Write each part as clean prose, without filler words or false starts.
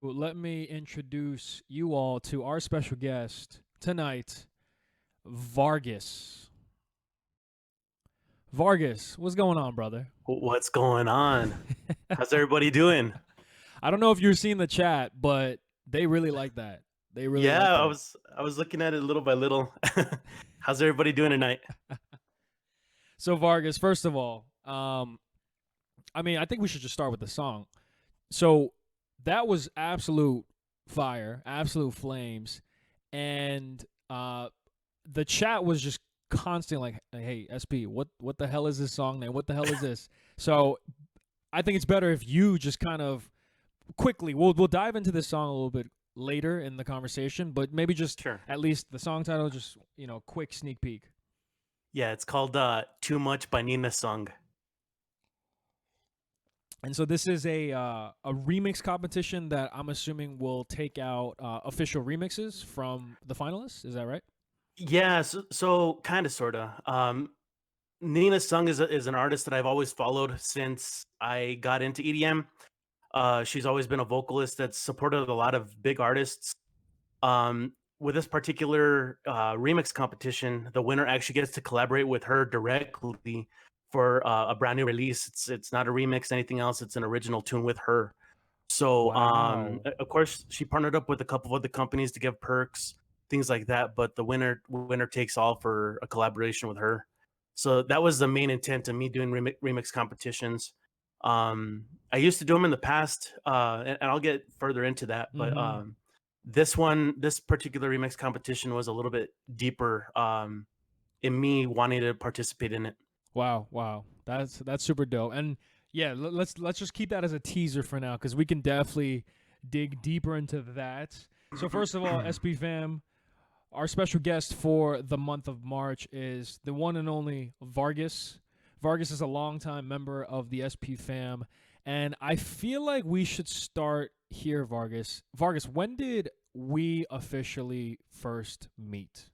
Well, let me introduce you all to our special guest tonight, Vargas. Vargas, what's going on, brother? What's going on? How's everybody doing? I don't know if you're seeing the chat, but they really like that. They really like Yeah, I that. was I was looking at it little by little. How's everybody doing tonight? So, Vargas, first of all, I think we should just start with the song. So, that was absolute fire, absolute flames, and the chat was just constant like, "Hey, SP, what the hell is this song name? What the hell is this?" So I think it's better if you just kind of quickly. We'll dive into this song a little bit later in the conversation, but maybe just Sure. at least the song title, just quick sneak peek. Yeah, it's called Too Much by Nina Sung. And so this is a remix competition that I'm assuming will take out official remixes from the finalists. Is that right? Yeah, so kind of sorta. Nina Sung is an artist that I've always followed since I got into EDM. She's always been a vocalist that's supported a lot of big artists. With this particular remix competition, the winner actually gets to collaborate with her directly for a brand new release. It's not a remix, anything else. It's an original tune with her. So, Wow. of course, she partnered up with a couple of other companies to give perks, things like that. But the winner takes all for a collaboration with her. So that was the main intent of me doing remix competitions. I used to do them in the past, and I'll get further into that. But Mm-hmm. this particular remix competition was a little bit deeper in me wanting to participate in it. Wow, wow, that's super dope. And yeah, let's just keep that as a teaser for now because we can definitely dig deeper into that. So first of all, SP fam, our special guest for the month of March is the one and only Vargas. Vargas is a longtime member of the SP fam, and I feel like we should start here, Vargas. Vargas, when did we officially first meet?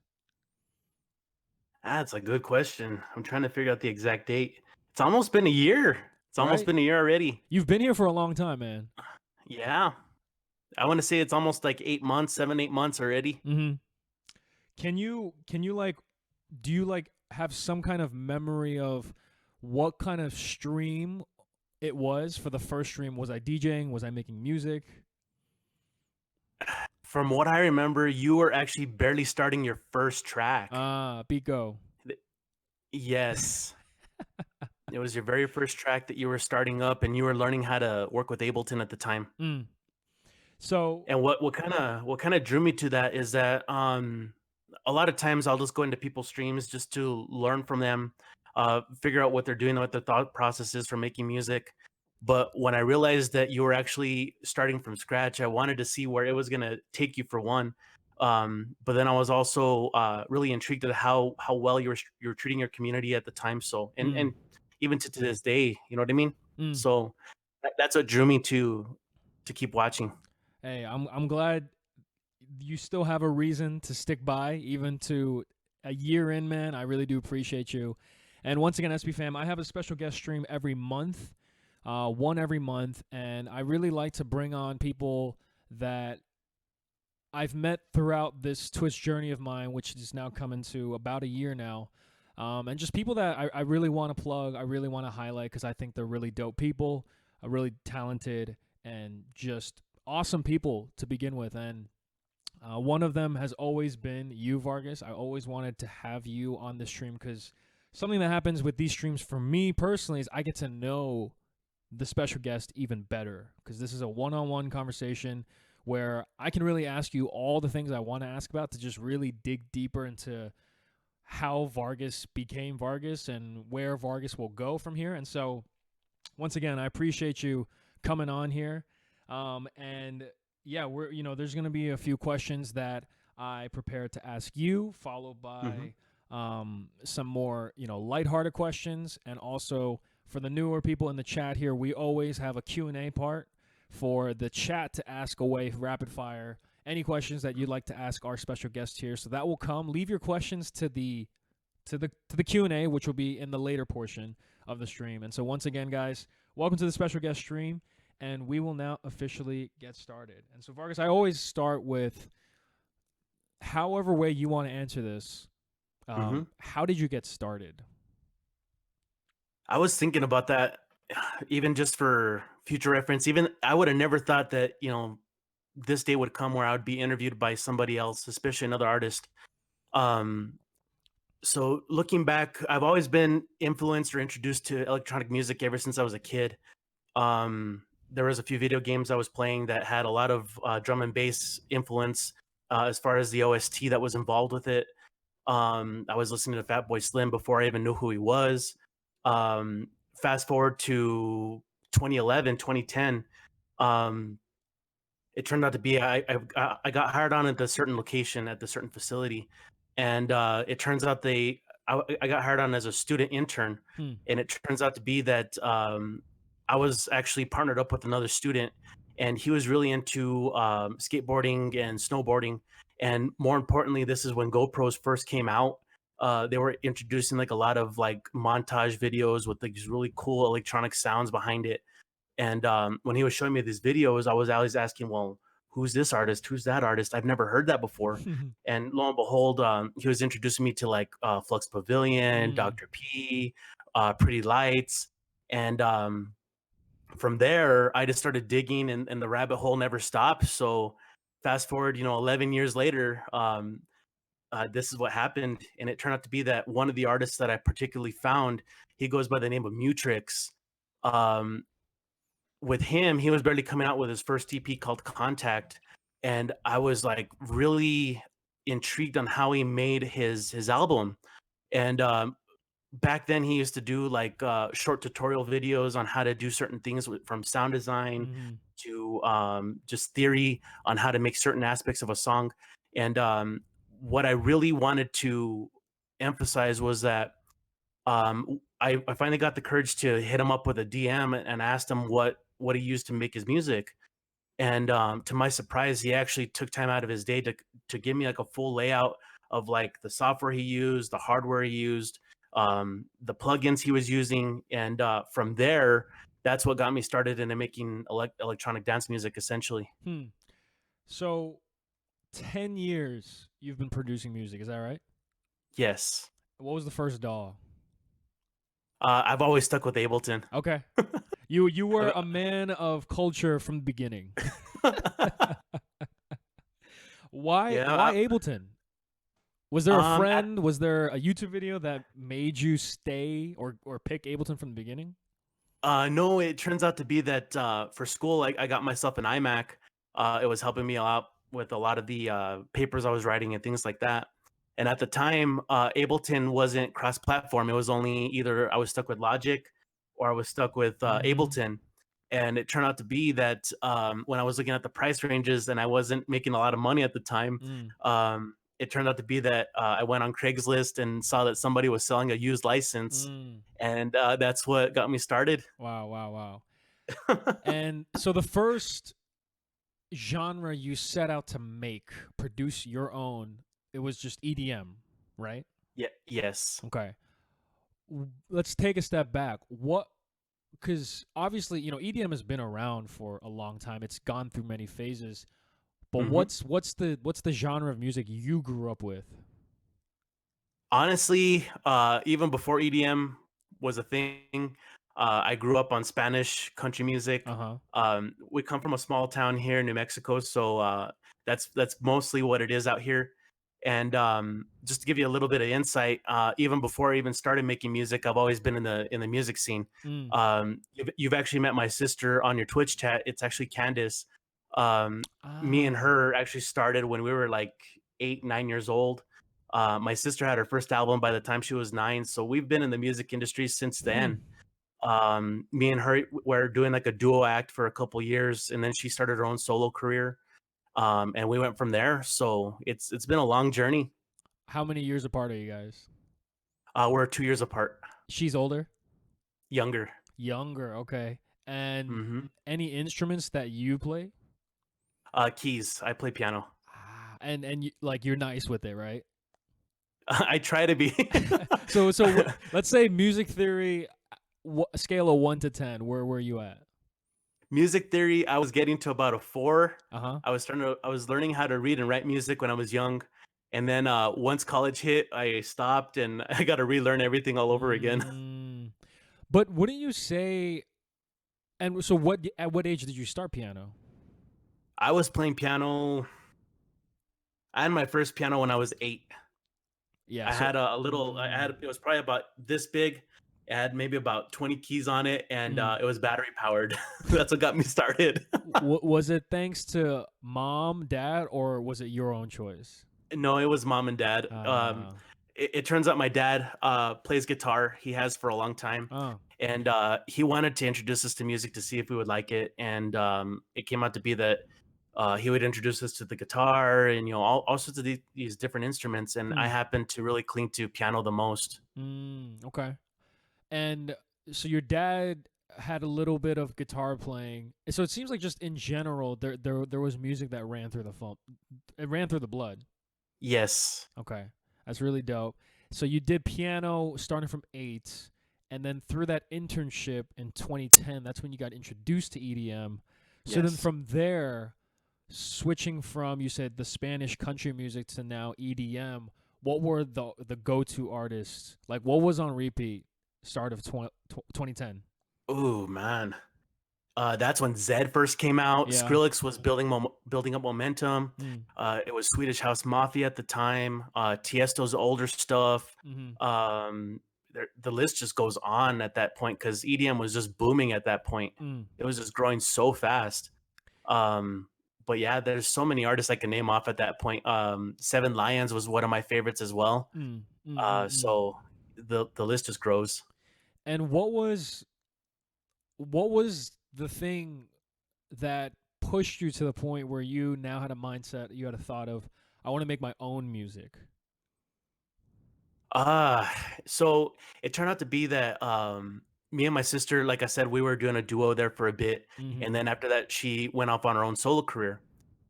That's a good question. I'm trying to figure out the exact date. It's almost been a year. It's almost Right? been a year already. You've been here for a long time, man. Yeah. I want to say it's almost like 8 months, 7, 8 months already. Mm-hmm. Can you like do you like have some kind of memory of what kind of stream it was for the first stream? Was I DJing? Was I making music? From what I remember, you were actually barely starting your first track. Pico. Yes. It was your very first track that you were starting up and you were learning how to work with Ableton at the time. Mm. So, And what kind of drew me to that is that a lot of times I'll just go into people's streams just to learn from them, figure out what they're doing, what their thought process is for making music. But when I realized that you were actually starting from scratch, I wanted to see where it was gonna take you for one. But then I was also really intrigued at how well you were treating your community at the time. So mm, and even to this day, you know what I mean. mm. So that's what drew me to keep watching. Hey, I'm glad you still have a reason to stick by even to a year in, man. I really do appreciate you. And once again, SP fam, I have a special guest stream every month, one every month, and I really like to bring on people that I've met throughout this Twitch journey of mine, which is now coming to about a year now. And just people that I really want to plug, I really want to highlight because I think they're really dope people, really talented, and just awesome people to begin with. And one of them has always been you, Vargas. I always wanted to have you on the stream because something that happens with these streams for me personally is I get to know the special guest even better because this is a one-on-one conversation where I can really ask you all the things I want to ask about to just really dig deeper into how Vargas became Vargas and where Vargas will go from here. And so, once again, I appreciate you coming on here. And yeah, there's going to be a few questions that I prepared to ask you, followed Mhm. by some more, lighthearted questions. And also for the newer people in the chat here, we always have a Q&A part for the chat to ask away rapid fire any questions that you'd like to ask our special guest here. So that will come. Leave your questions to the Q&A, which will be in the later portion of the stream. And so once again, guys, welcome to the special guest stream. and we will now officially get started. And so, Vargas, I always start with however way you want to answer this. Hmm. How did you get started? I was thinking about that, even just for future reference. Even I would have never thought that this day would come where I would be interviewed by somebody else, especially another artist. Um, so looking back, I've always been influenced or introduced to electronic music ever since I was a kid. There was a few video games I was playing that had a lot of drum and bass influence as far as the OST that was involved with it. I was listening to Fatboy Slim before I even knew who he was. Um, Fast forward to 2011, 2010. Um, it turned out to be I got hired on at the certain location at the certain facility, and it turns out I got hired on as a student intern, Hmm. and it turns out to be that I was actually partnered up with another student, and he was really into skateboarding and snowboarding, and more importantly, this is when GoPros first came out. They were introducing like a lot of like montage videos with like these really cool electronic sounds behind it, and when he was showing me these videos, I was always asking, well, who's this artist? Who's that artist? I've never heard that before. And lo and behold, he was introducing me to like Flux Pavilion, Mm. Dr. P, Pretty Lights. And from there, I just started digging, and the rabbit hole never stopped. So fast forward, 11 years later, this is what happened. And it turned out to be that one of the artists that I particularly found, he goes by the name of Mutrix. Um, with him, he was barely coming out with his first EP called Contact, and I was like really intrigued on how he made his album. And back then, he used to do like short tutorial videos on how to do certain things from sound design Hmm. to just theory on how to make certain aspects of a song. And what I really wanted to emphasize was that I finally got the courage to hit him up with a DM and asked him what he used to make his music. And to my surprise, he actually took time out of his day to give me like a full layout of like the software he used, the hardware he used, the plugins he was using, and from there, that's what got me started into making electronic dance music, essentially. Hmm. So, 10 years you've been producing music, is that right? Yes, What was the first DAW? I've always stuck with Ableton. Okay. You were a man of culture from the beginning. why Yeah, why Ableton? Was there a at friend? Was there a YouTube video that made you stay or pick Ableton from the beginning? No, it turns out to be that for school, I got myself an iMac. It was helping me out with a lot of the papers I was writing and things like that. And at the time, Ableton wasn't cross-platform. It was only either I was stuck with Logic or I was stuck with Mm-hmm. Ableton. And it turned out to be that when I was looking at the price ranges and I wasn't making a lot of money at the time, Mm. it turned out to be that I went on Craigslist and saw that somebody was selling a used license, Mm. and that's what got me started. Wow, wow, wow. And so the first genre you set out to make, produce your own, it was just EDM, right? Yeah. Yes. Okay. Let's take a step back. What, because obviously, EDM has been around for a long time. It's gone through many phases. But Hmm. what's the genre of music you grew up with? Honestly, even before EDM was a thing, I grew up on Spanish country music. Uh-huh. We come from a small town here in New Mexico, so that's mostly what it is out here. And just to give you a little bit of insight, even before I even started making music, I've always been in the music scene. Mm. You've actually met my sister on your Twitch chat. It's actually Candace. Um, Me and Ah. her actually started when we were like 8, 9 years old. My sister had her first album by the time she was 9, so we've been in the music industry since Hmm. then. Me and her were doing like a duo act for a couple years, and then she started her own solo career, and we went from there. So it's been a long journey. How many years apart are you guys? We're 2 years apart, She's older? younger. Younger, okay. And Hmm. any instruments that you play? Keys. I play piano. And like you're nice with it, right? I try to be. Let's say music theory scale of 1 to 10, where were you at? music theory, I was getting to about a 4. Uh-huh. I was learning how to read and write music when I was young. And then once college hit, I stopped and I got to relearn everything all over again. Mm. But wouldn't you say, and so at what age did you start piano? I was playing piano. I had my first piano when I was 8. Yeah, I so had a little. I had it was probably about this big. It had maybe about 20 keys on it, and mm. it was battery powered. That's what got me started. Was it thanks to mom, dad, or was it your own choice? No, it was mom and dad. Uh, It turns out my dad plays guitar. He has for a long time, oh. and he wanted to introduce us to music to see if we would like it. And it came out to be that he would introduce us to the guitar and all sorts of these different instruments. And I Hmm. happened to really cling to piano the most. Okay. And so your dad had a little bit of guitar playing. So it seems like just in general there was music that ran through the phone. It ran through the blood. Yes, Okay. That's really dope. So you did piano starting from 8, and then through that internship in 2010, that's when you got introduced to EDM. So then yes. from there, switching from, you said, the Spanish country music to now EDM, what were the go-to artists? Like, what was on repeat start of 2010? Oh man. That's when Zed first came out. Yeah. Skrillex was building up momentum. Mm. It was Swedish House Mafia at the time. Tiesto's older stuff. Mm-hmm. Um, the list just goes on at that point because EDM was just booming at that point. Mm. It was just growing so fast. Um, but yeah, there's so many artists I can name off at that point. Seven Lions was one of my favorites as well. Mm. Mm. Mm. Mm. So the list just grows. And what was the thing that pushed you to the point where you now had a mindset, you had a thought of, I want to make my own music? Uh, so it turned out to be that me and my sister, like I said, we were doing a duo there for a bit, Mm-hmm. and then after that, she went off on her own solo career.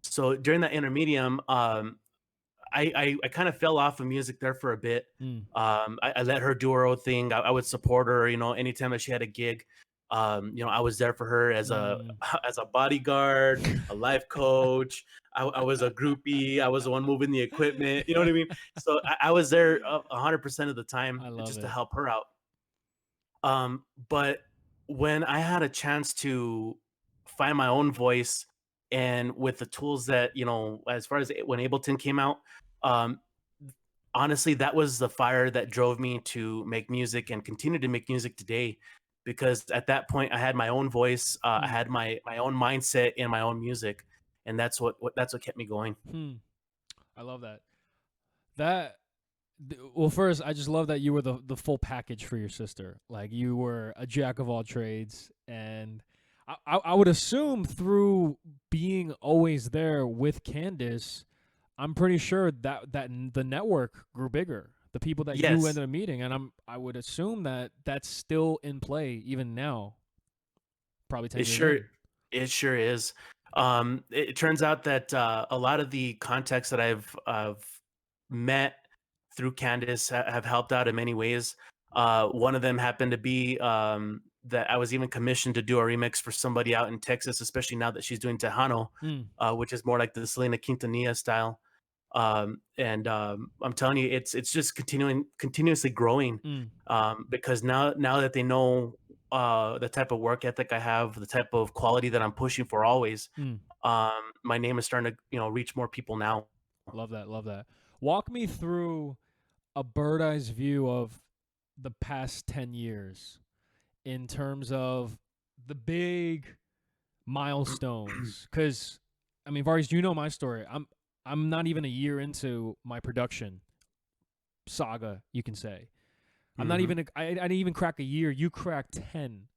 So during that intermedium, I kind of fell off of music there for a bit. Mm. I let her do her own thing. I would support her, anytime that she had a gig. I was there for her as a Mm. as a bodyguard, a life coach. I was a groupie. I was the one moving the equipment. You know what I mean? So I was there 100% of the time I love just to it. help her out. But when I had a chance to find my own voice and with the tools that, as far as when Ableton came out, um, honestly, that was the fire that drove me to make music and continue to make music today. Because at that point, I had my own voice, I Mm. had my own mindset in my own music, and that's what kept me going. Hmm. I love that. That well, first, I just love that you were the full package for your sister. Like you were a jack of all trades, and I would assume through being always there with Candace, I'm pretty sure that the network grew bigger. The people that you Yes, ended up meeting, and I would assume that that's still in play even now, probably 10 it years sure in. it sure is. It turns out that a lot of the contacts that I've met through Candace have helped out in many ways. One of them happened to be that I was even commissioned to do a remix for somebody out in Texas, especially now that she's doing Tejano, Mm. which is more like the Selena Quintanilla style. And I'm telling you, it's just continuously growing Mm. because now that they know the type of work ethic I have, the type of quality that I'm pushing for always, Mm. my name is starting to reach more people now. Love that. Love that. Walk me through a bird eyes view of the past 10 years in terms of the big milestones. Because, I mean, Vargas, you know my story. I'm not even a year into my production saga, you can say. I'm not Hmm. even, I didn't even crack a year. You cracked 10.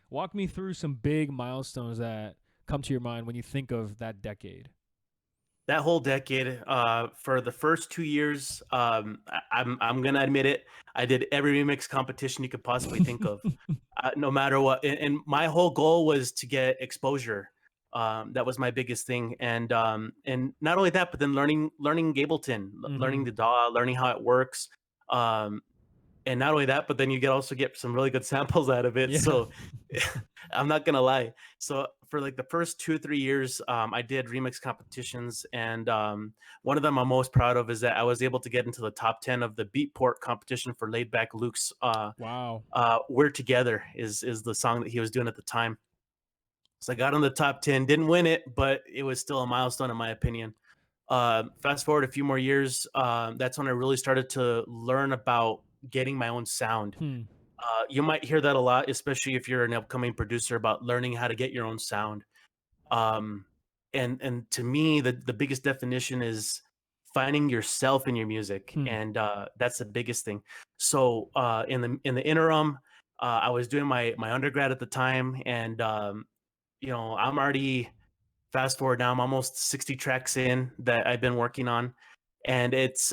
Walk me through some big milestones that come to your mind when you think of that decade. That whole decade, for the first 2 years, I'm gonna admit it. I did every remix competition you could possibly think of, no matter what. And my whole goal was to get exposure. That was my biggest thing, and not only that, but then learning Ableton, Mm-hmm. learning the DAW, learning how it works. Um, and not only that, but then you get also get some really good samples out of it. Yeah. So I'm not gonna lie. So for like the first 2 or 3 years, I did remix competitions, and one of them I'm most proud of is that I was able to get into the top 10 of the Beatport competition for Laid Back Luke's. Wow. "We're Together" is the song that he was doing at the time. So I got on the top 10, didn't win it, but it was still a milestone in my opinion. Fast forward a few more years, that's when I really started to learn about getting my own sound. Hmm. You might hear that a lot, especially if you're an upcoming producer, about learning how to get your own sound. Um, and to me, the biggest definition is finding yourself in your music, Hmm. and that's the biggest thing. So in the interim, I was doing my undergrad at the time, and I'm already fast forward now. I'm almost 60 tracks in that I've been working on, and it's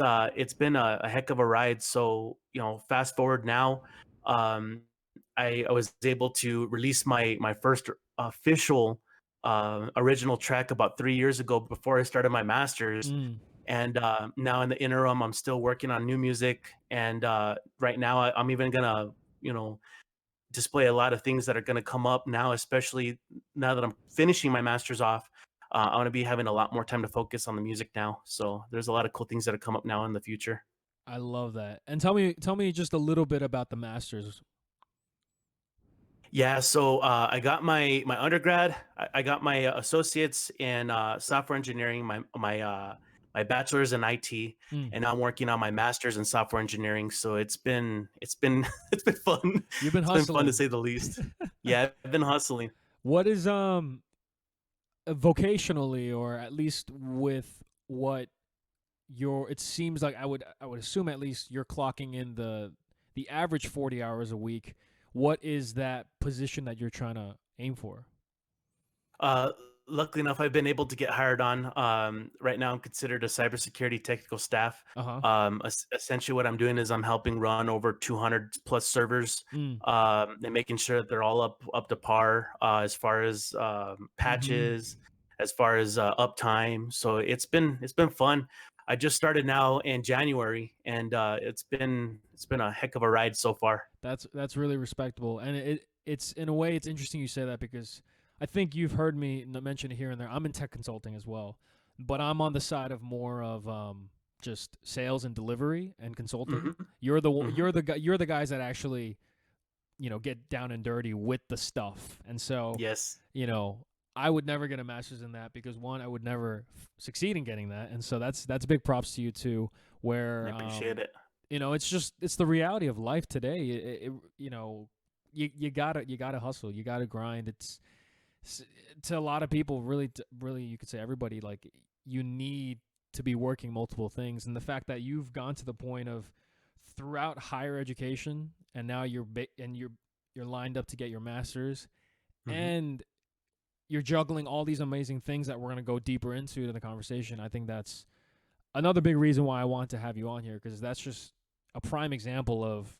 been a heck of a ride. So fast forward now, um, I was able to release my first official original track about 3 years ago before I started my masters. Mm. And now in the interim, I'm still working on new music, and right now I'm even gonna you know display a lot of things that are going to come up now, especially now that I'm finishing my master's off. I'm going to be having a lot more time to focus on the music now. So there's a lot of cool things that are come up now in the future. I love that. And tell me just a little bit about the masters. Yeah, so I got my undergrad. I got my associates in software engineering, my bachelor's in IT, Mm. and now I'm working on my master's in software engineering. So it's been it's been fun. You've been It's been fun to hustling. say the least. Yeah, I've been hustling. What is vocationally, or at least with what your, it seems like I would assume at least you're clocking in the average 40 hours a week. What is that position that you're trying to aim for? Uh, Luckily enough, I've been able to get hired on. Right now, I'm considered a cybersecurity technical staff. Uh-huh. Essentially, what I'm doing is I'm helping run over 200 plus servers, Mm. and making sure that they're all up to par as far as Mhm. patches, as far as uptime. So it's been fun. I just started now in January, and it's been a heck of a ride so far. That's really respectable, and it's in a way it's interesting you say that, because I think you've heard me mention it here and there. I'm in tech consulting as well, but I'm on the side of more of just sales and delivery and consulting. Hmm. Hmm. You're the guys that actually get down and dirty with the stuff, and so Yes, you know I would never get a master's in that, because one, I would never succeed in getting that, and so that's big props to you too. I Where appreciate it. it's the reality of life today. You gotta hustle, you gotta grind. To a lot of people, really, really, you could say everybody, like, you need to be working multiple things, and the fact that you've gone to the point of throughout higher education, and now you're lined up to get your master's, Hmm. and you're juggling all these amazing things that we're going to go deeper into in the conversation. I think that's another big reason why I want to have you on here, because that's just a prime example of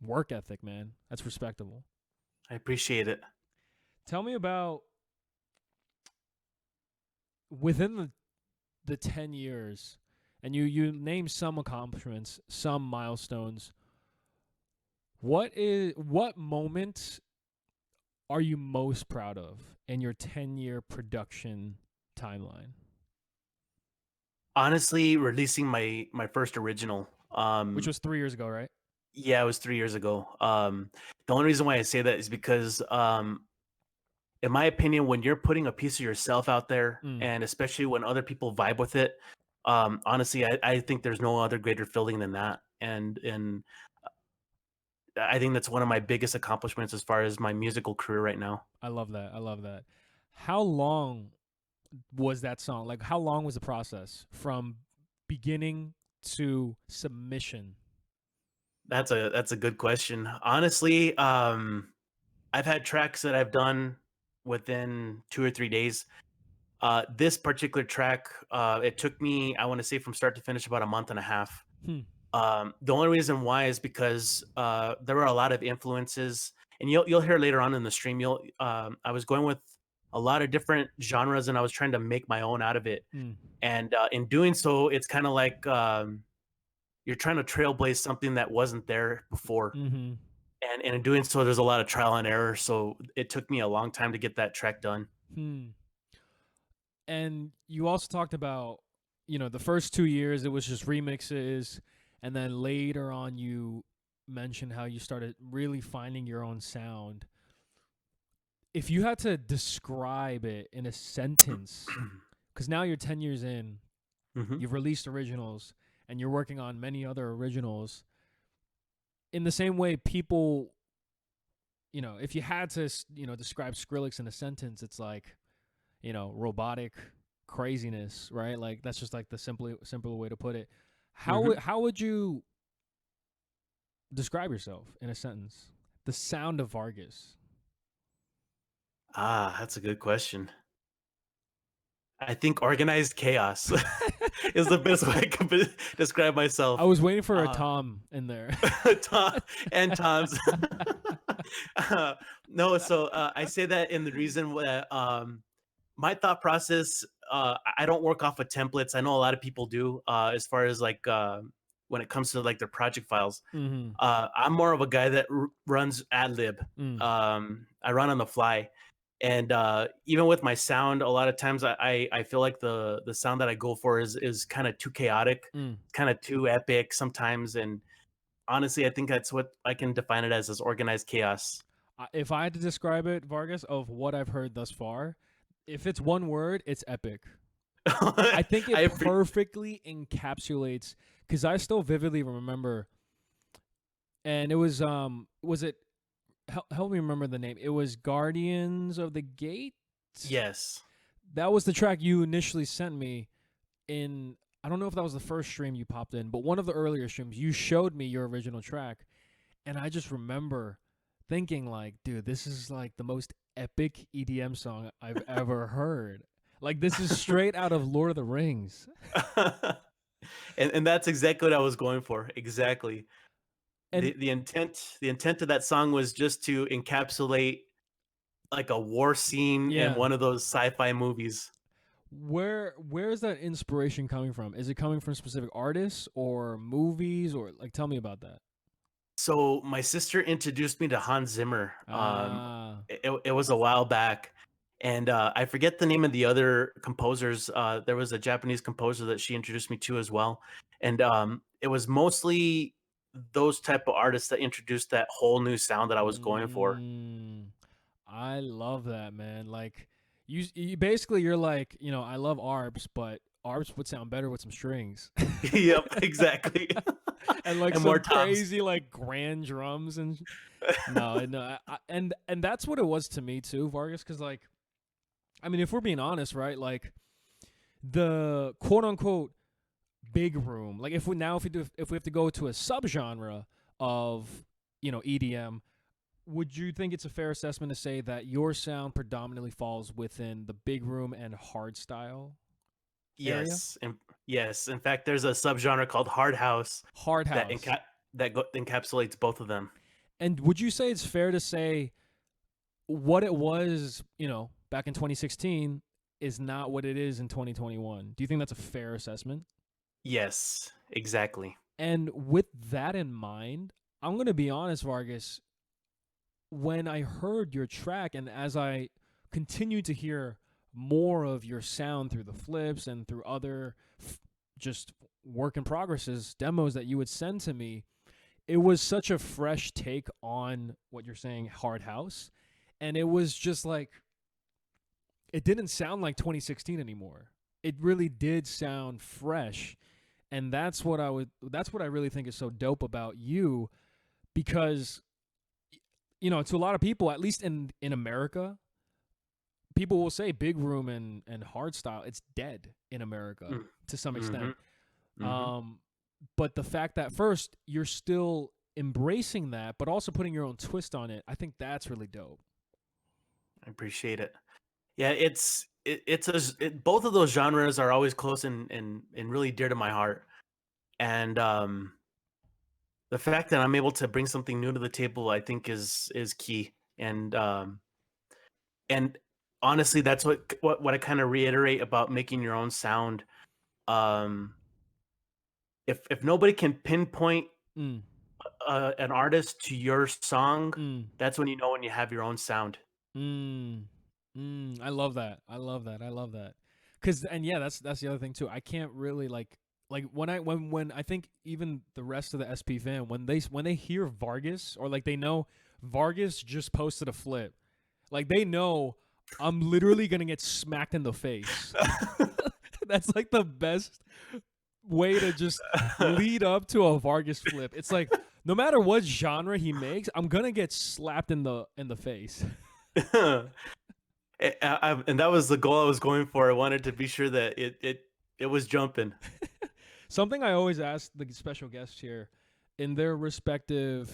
work ethic, man. That's respectable. I appreciate it. Tell me about, within the 10 years, and you name some accomplishments, some milestones. What moment are you most proud of in your 10-year production timeline? Honestly, releasing my first original. Which was 3 years ago, right? Yeah, it was 3 years ago. The only reason why I say that is because, in my opinion, when you're putting a piece of yourself out there, Mm. and especially when other people vibe with it, honestly, I think there's no other greater feeling than that. And I think that's one of my biggest accomplishments as far as my musical career right now. I love that. I love that. How long was that song? Like, how long was the process from beginning to submission? That's a good question. Honestly, I've had tracks that I've done within 2 or 3 days. This particular track, it took me, I want to say, from start to finish about a month and a half. Hmm. The only reason why is because there were a lot of influences, and you'll hear later on in the stream. I was going with a lot of different genres, and I was trying to make my own out of it. Hmm. And in doing so, it's kind of like you're trying to trailblaze something that wasn't there before. Mm-hmm. And in doing so, there's a lot of trial and error. So it took me a long time to get that track done. Hmm. And you also talked about, the first 2 years it was just remixes, and then later on you mentioned how you started really finding your own sound. If you had to describe it in a sentence, because now you're 10 years in, Hmm. you've released originals, and you're working on many other originals. In the same way, people, if you had to, describe Skrillex in a sentence, it's like, robotic craziness, right? Like that's just like the simpler way to put it. Hmm. How would you describe yourself in a sentence? The sound of Vargas. Ah, that's a good question. I think organized chaos is the best way I can describe I myself. was waiting for a Uh, Tom in there. Tom and Tom's. uh, no, so I say that in the reason that my thought process. I don't work off of templates. I know a lot of people do. As far as like when it comes to like their project files, Mm-hmm. I'm more of a guy that runs ad lib. Mm. I run on the fly, and even with my sound, a lot of times I feel like the sound that I go for is kind of too chaotic, Mm. kind of too epic sometimes, and honestly, I think that's what I can define it as organized chaos. If I had to describe it, Vargas, of what I've heard thus far, if it's one word, it's epic. I think I it appre perfectly encapsulates, because I still vividly remember, and it was it, help me remember the name. It was Guardians of the Gate. yes. That was the track you initially sent me in. I don't know if that was the first stream you popped in, but one of the earlier streams, you showed me your original track, and I just remember thinking like, dude, this is like the most epic EDM song I've ever heard. Like this is straight out of Lord of the Rings. And that's exactly what I was going for, exactly. And The intent of that song was just to encapsulate, like, a war scene in yeah, one of those sci-fi movies. where is that inspiration coming from? Is it coming from specific artists or movies, or like tell me about that? So, my sister introduced me to Hans Zimmer, Ah. it was a while back, and, I forget the name of the other composers. There was a Japanese composer that she introduced me to as well, and, it was mostly those type of artists that introduced that whole new sound that I was going for. Mm, I love that, man. Like you basically you're like, I love ARPs, but ARPs would sound better with some strings. Yep, exactly. And like And more some toms. crazy like grand drums and no, and that's what it was to me too, Vargas, cuz like I mean, if we're being honest, right? Like the quote unquote big room, like if we have to go to a subgenre of, EDM, would you think it's a fair assessment to say that your sound predominantly falls within the big room and hard style area? Yes, yes. In fact, there's a subgenre called hard house Hard that house. encapsulates both of them. And would you say it's fair to say what it was, back in 2016 is not what it is in 2021? Do you think that's a fair assessment? Yes, exactly. And with that in mind, I'm going to be honest, Vargas, when I heard your track and as I continued to hear more of your sound through the flips and through other just work in progresses, demos that you would send to me, it was such a fresh take on what you're saying, hard house. And it was just like, it didn't sound like 2016 anymore. It really did sound fresh. And that's what I really think is so dope about you, because to a lot of people, at least in America, people will say big room and hard style, it's dead in America Mm. to some extent. Mhm, mhm. Um, but the fact that first you're still embracing that, but also putting your own twist on it, I think that's really dope. I appreciate it. Yeah, both of those genres are always close and really dear to my heart. And the fact that I'm able to bring something new to the table, I think is key. And honestly, that's what I kind of reiterate about making your own sound. Um, if nobody can pinpoint Mm, an artist to your song, mm, that's when you know when you have your own sound. mm. I love that. I love that. I love that. Cause and yeah, that's the other thing too. I can't really like when I think even the rest of the SP fan when they hear Vargas or like they know Vargas just posted a flip, like they know I'm literally gonna get smacked in the face. That's like the best way to just lead up to a Vargas flip. It's like no matter what genre he makes, I'm gonna get slapped in the face. And that was the goal I was going for. I wanted to be sure that it was jumping. Something I always ask the special guests here in their respective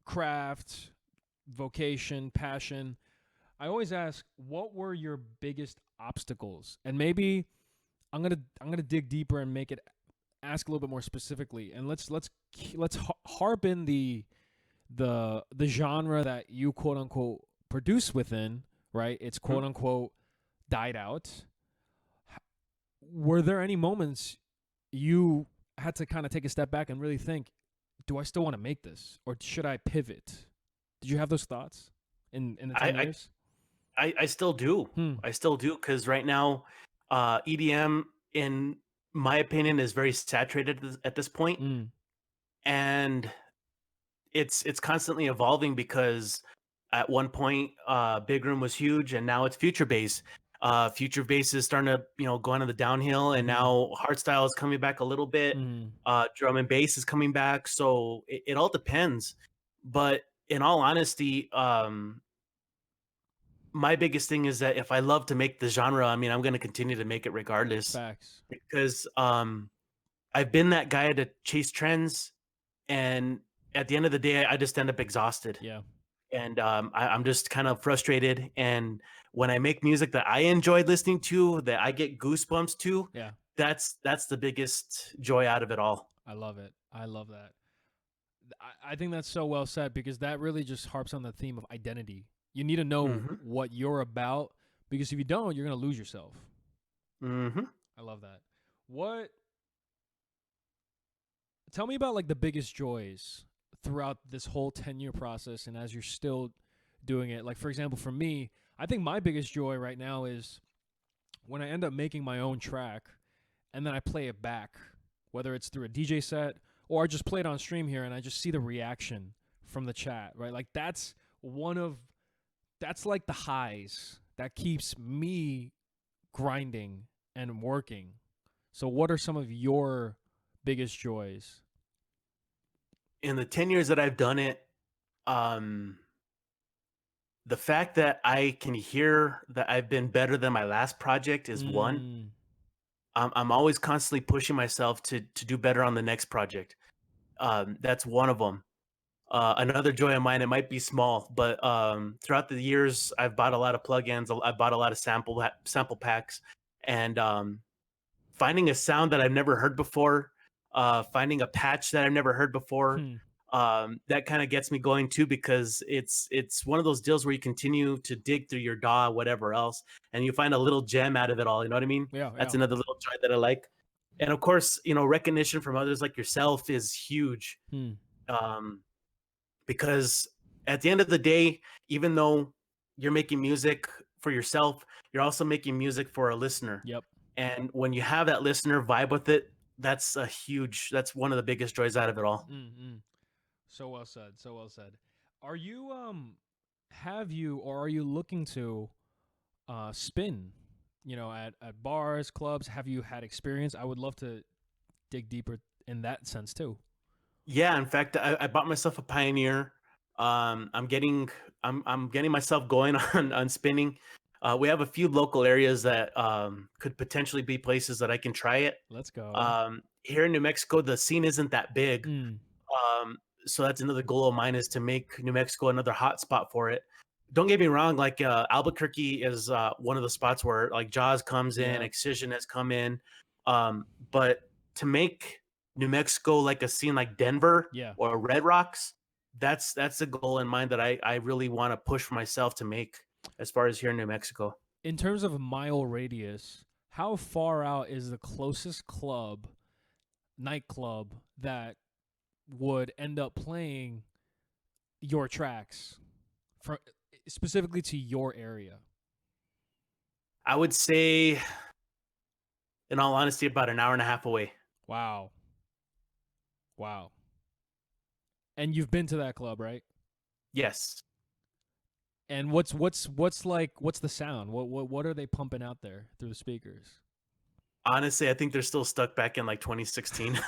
craft, vocation, passion, I always ask what were your biggest obstacles? And maybe I'm going to dig deeper and make it ask a little bit more specifically. And let's harp in the genre that you quote unquote produce within, right? It's quote unquote died out. Were there any moments you had to kind of take a step back and really think, do I still want to make this or should I pivot? Did you have those thoughts in the 10 I, years? I still do. Hmm. I still do, because right now, EDM, in my opinion, is very saturated at this point, Mm. and it's constantly evolving because at one point, Big Room was huge, and now it's future bass. Future bass is starting to go on to the downhill, and Mm. now hardstyle is coming back a little bit. Mm. Drum and bass is coming back, so it all depends. But in all honesty, my biggest thing is that if I love to make the genre, I mean, I'm going to continue to make it regardless, Facts. because I've been that guy to chase trends, and at the end of the day, I just end up exhausted, Yeah. and I'm just kind of frustrated. And when I make music that I enjoyed listening to, that I get goosebumps to, Yeah. that's the biggest joy out of it all. I love it. I love that. I think that's so well said because that really just harps on the theme of identity. You need to know Hmm. what you're about because if you don't, you're going to lose yourself. Hmm. I love that. What Tell me about like the biggest joys throughout this whole 10-year process and as you're still doing it. Like for example, for me, I think my biggest joy right now is when I end up making my own track and then I play it back, whether it's through a DJ set or I just play it on stream here and I just see the reaction from the chat, right? Like that's like the highs that keeps me grinding and working. So what are some of your biggest joys? In the 10 years that I've done it, um, the fact that I can hear that I've been better than my last project is one. Mm, I'm always constantly pushing myself to do better on the next project. That's one of them. Another joy of mine, it might be small, but throughout the years, I've bought a lot of plugins. I've bought a lot of sample packs, and finding a sound that I've never heard before, finding a patch that I've never heard before. hmm. That kind of gets me going too, because it's one of those deals where you continue to dig through your DAW, whatever else, and you find a little gem out of it all. You know what I mean? Yeah, That's yeah. another little joy that I like. And of course, recognition from others like yourself is huge. Hmm. Um, because at the end of the day, even though you're making music for yourself, you're also making music for a listener. Yep. And when you have that listener vibe with it, that's one of the biggest joys out of it all. Mm-mm. So well said. So well said. Are you have you or are you looking to spin, at bars, clubs? Have you had experience? I would love to dig deeper in that sense too. Yeah, in fact, I bought myself a Pioneer. I'm getting myself going on spinning. We have a few local areas that could potentially be places that I can try it. Let's go. Here in New Mexico, the scene isn't that big. Mm. Um, so that's another goal of mine, is to make New Mexico another hot spot for it. Don't get me wrong, like Albuquerque is one of the spots where like Jaws comes in, Yeah. Excision has come in. But to make New Mexico like a scene like Denver Yeah. or Red Rocks, that's a goal in mind that I really want to push for myself to make, as far as here in New Mexico. In terms of mile radius, how far out is the closest nightclub that would end up playing your tracks from specifically to your area? I would say, in all honesty, about an hour and a half away. Wow. Wow. And you've been to that club, right? Yes. And what's the sound? What are they pumping out there through the speakers? Honestly, I think they're still stuck back in like 2016.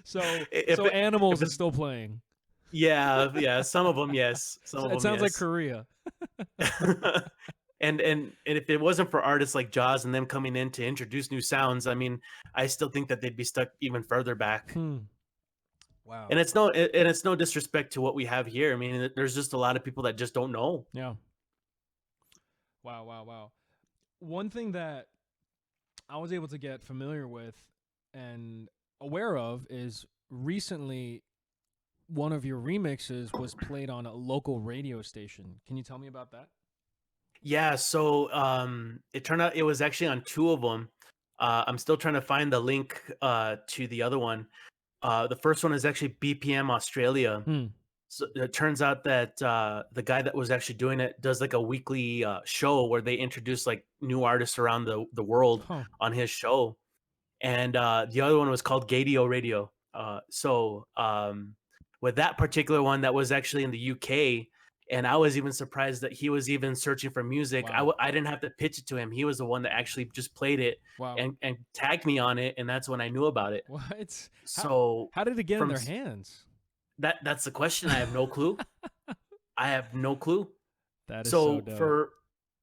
so if so it, if Animals is it's still playing. yeah, some of them yes, some So of it them sounds like yes. Korea. And if it wasn't for artists like Jaws and them coming in to introduce new sounds, I mean, I still think that they'd be stuck even further back. Hmm. Wow. And it's no disrespect to what we have here. I mean, there's just a lot of people that just don't know. Yeah. Wow. Wow. Wow. One thing that I was able to get familiar with and aware of is recently one of your remixes was played on a local radio station. Can you tell me about that? Yeah, so it turned out it was actually on two of them. I'm still trying to find the link to the other one. The first one is actually BPM Australia. Hmm. So it turns out that the guy that was actually doing it does like a weekly show where they introduce like new artists around the world Huh. on his show. And the other one was called Gadio Radio. With that particular one, that was actually in the UK, and I was even surprised that he was even searching for music. Wow. I didn't have to pitch it to him; he was the one that actually just played it Wow. and tagged me on it, and that's when I knew about it. What? How So how did it get in from their hands? that's the question. I have no clue. I have no clue. That is so So dope.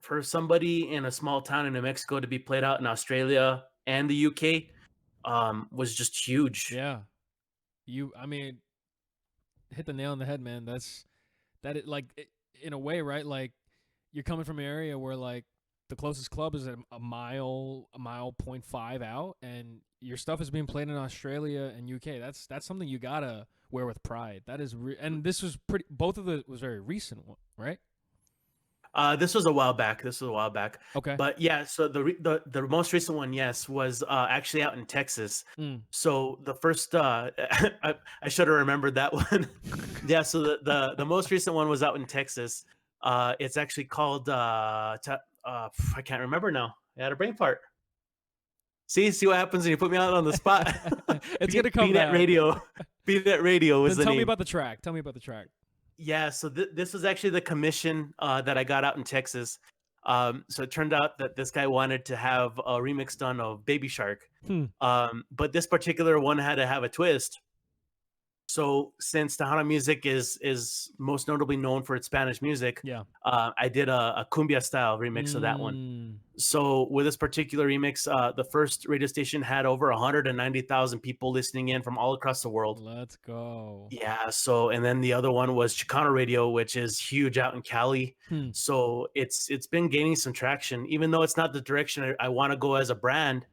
for somebody in a small town in New Mexico to be played out in Australia and the UK was just huge. Yeah. I mean, hit the nail on the head, man. In a way, right? Like you're coming from an area where like the closest club is a mile point five out, and your stuff is being played in Australia and UK. That's something you gotta wear with pride. That is, and this was pretty. Both of the was very recent, right? This was a while back. This was a while back, Okay. but yeah. So the most recent one, yes, was actually out in Texas. Mm. So the first, I should have remembered that one. Yeah. So the most recent one was out in Texas. It's actually called I can't remember now. I had a brain fart. See what happens when you put me out on the spot. It's gonna come Be that back. radio. Be that radio was Then the tell me name. about the track. Tell me about the track. Yeah, so this was actually the commission that I got out in Texas. So it turned out that this guy wanted to have a remix done of Baby Shark, Hmm. but this particular one had to have a twist. So since Tejano music is most notably known for its Spanish music, Yeah. I did a cumbia style remix of that one. Mm. So with this particular remix, the first radio station had over 190,000 people listening in from all across the world. Let's go. Yeah, so and then the other one was Chicano Radio, which is huge out in Cali. Hmm. So it's been gaining some traction, even though it's not the direction I want to go as a brand.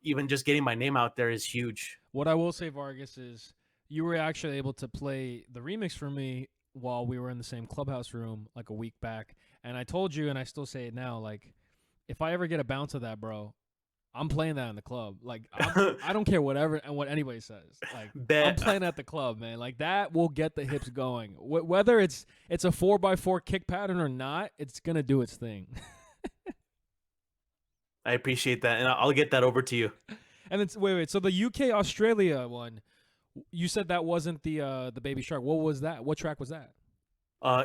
Even just getting my name out there is huge. What I will say, Vargas, is you were actually able to play the remix for me while we were in the same clubhouse room like a week back. And I told you, and I still say it now, like, if I ever get a bounce of that, bro, I'm playing that in the club. Like, I don't care what anybody says. Like, I'm Bet. playing at the club, man. Like, that will get the hips going. Whether it's a 4x4 kick pattern or not, it's gonna do its thing. I appreciate that, and I'll get that over to you. And it's wait. So the UK Australia one, you said that wasn't the Baby Shark. What was that? What track was that?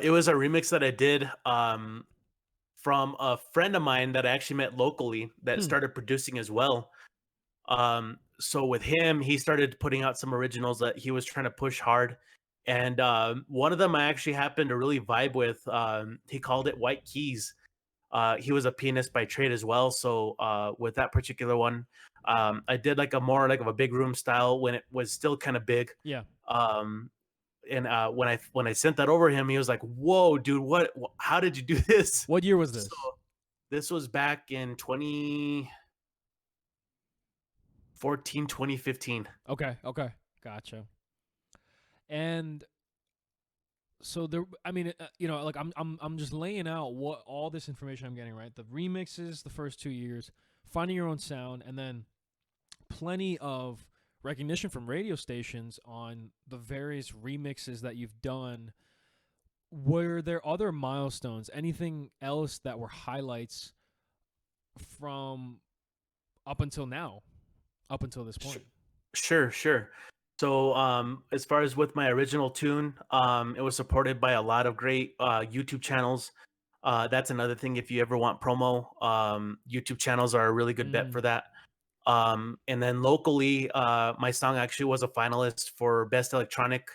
It was a remix that I did from a friend of mine that I actually met locally that Hmm. started producing as well. So with him, he started putting out some originals that he was trying to push hard. And one of them I actually happened to really vibe with. He called it White Keys. He was a pianist by trade as well. So with that particular one, I did like a more like of a big room style when it was still kind of big. Yeah. Um, and when I sent that over to him, he was like, "Whoa, dude, how did you do this?" What year was So this? this was back in 2014, 2015. Okay. Okay. Gotcha. And so there, I mean, like I'm just laying out what all this information I'm getting, right? The remixes, the first 2 years, finding your own sound, and then plenty of recognition from radio stations on the various remixes that you've done were there other milestones, anything else that were highlights from up until now, up until this Sh- point? Sure, sure. So, as far as with my original tune, it was supported by a lot of great YouTube channels. That's another thing. If you ever want promo, YouTube channels are a really good bet Mm, for that. And then locally, my song actually was a finalist for Best Electronic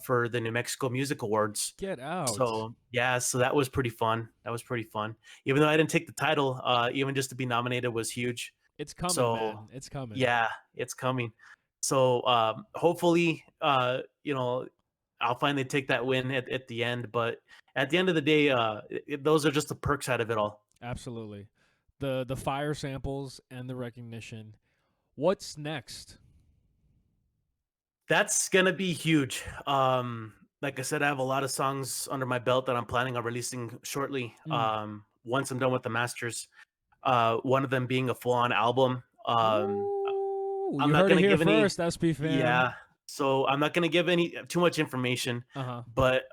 for the New Mexico Music Awards. get out. So yeah, so that was pretty fun. That was pretty fun. Even though I didn't take the title, even just to be nominated was huge. It's coming, So man. It's coming. yeah, it's coming. So hopefully, I'll finally take that win at the end. But at the end of the day, those are just the perks out of it all. Absolutely. The fire samples and the recognition. What's next? That's gonna be huge. Like I said, I have a lot of songs under my belt that I'm planning on releasing shortly. Mm. Once I'm done with the masters, one of them being a full-on album. Ooh, I'm you not heard it gonna here give any. first, SP fam. Yeah, so I'm not gonna give any too much information, Uh huh. but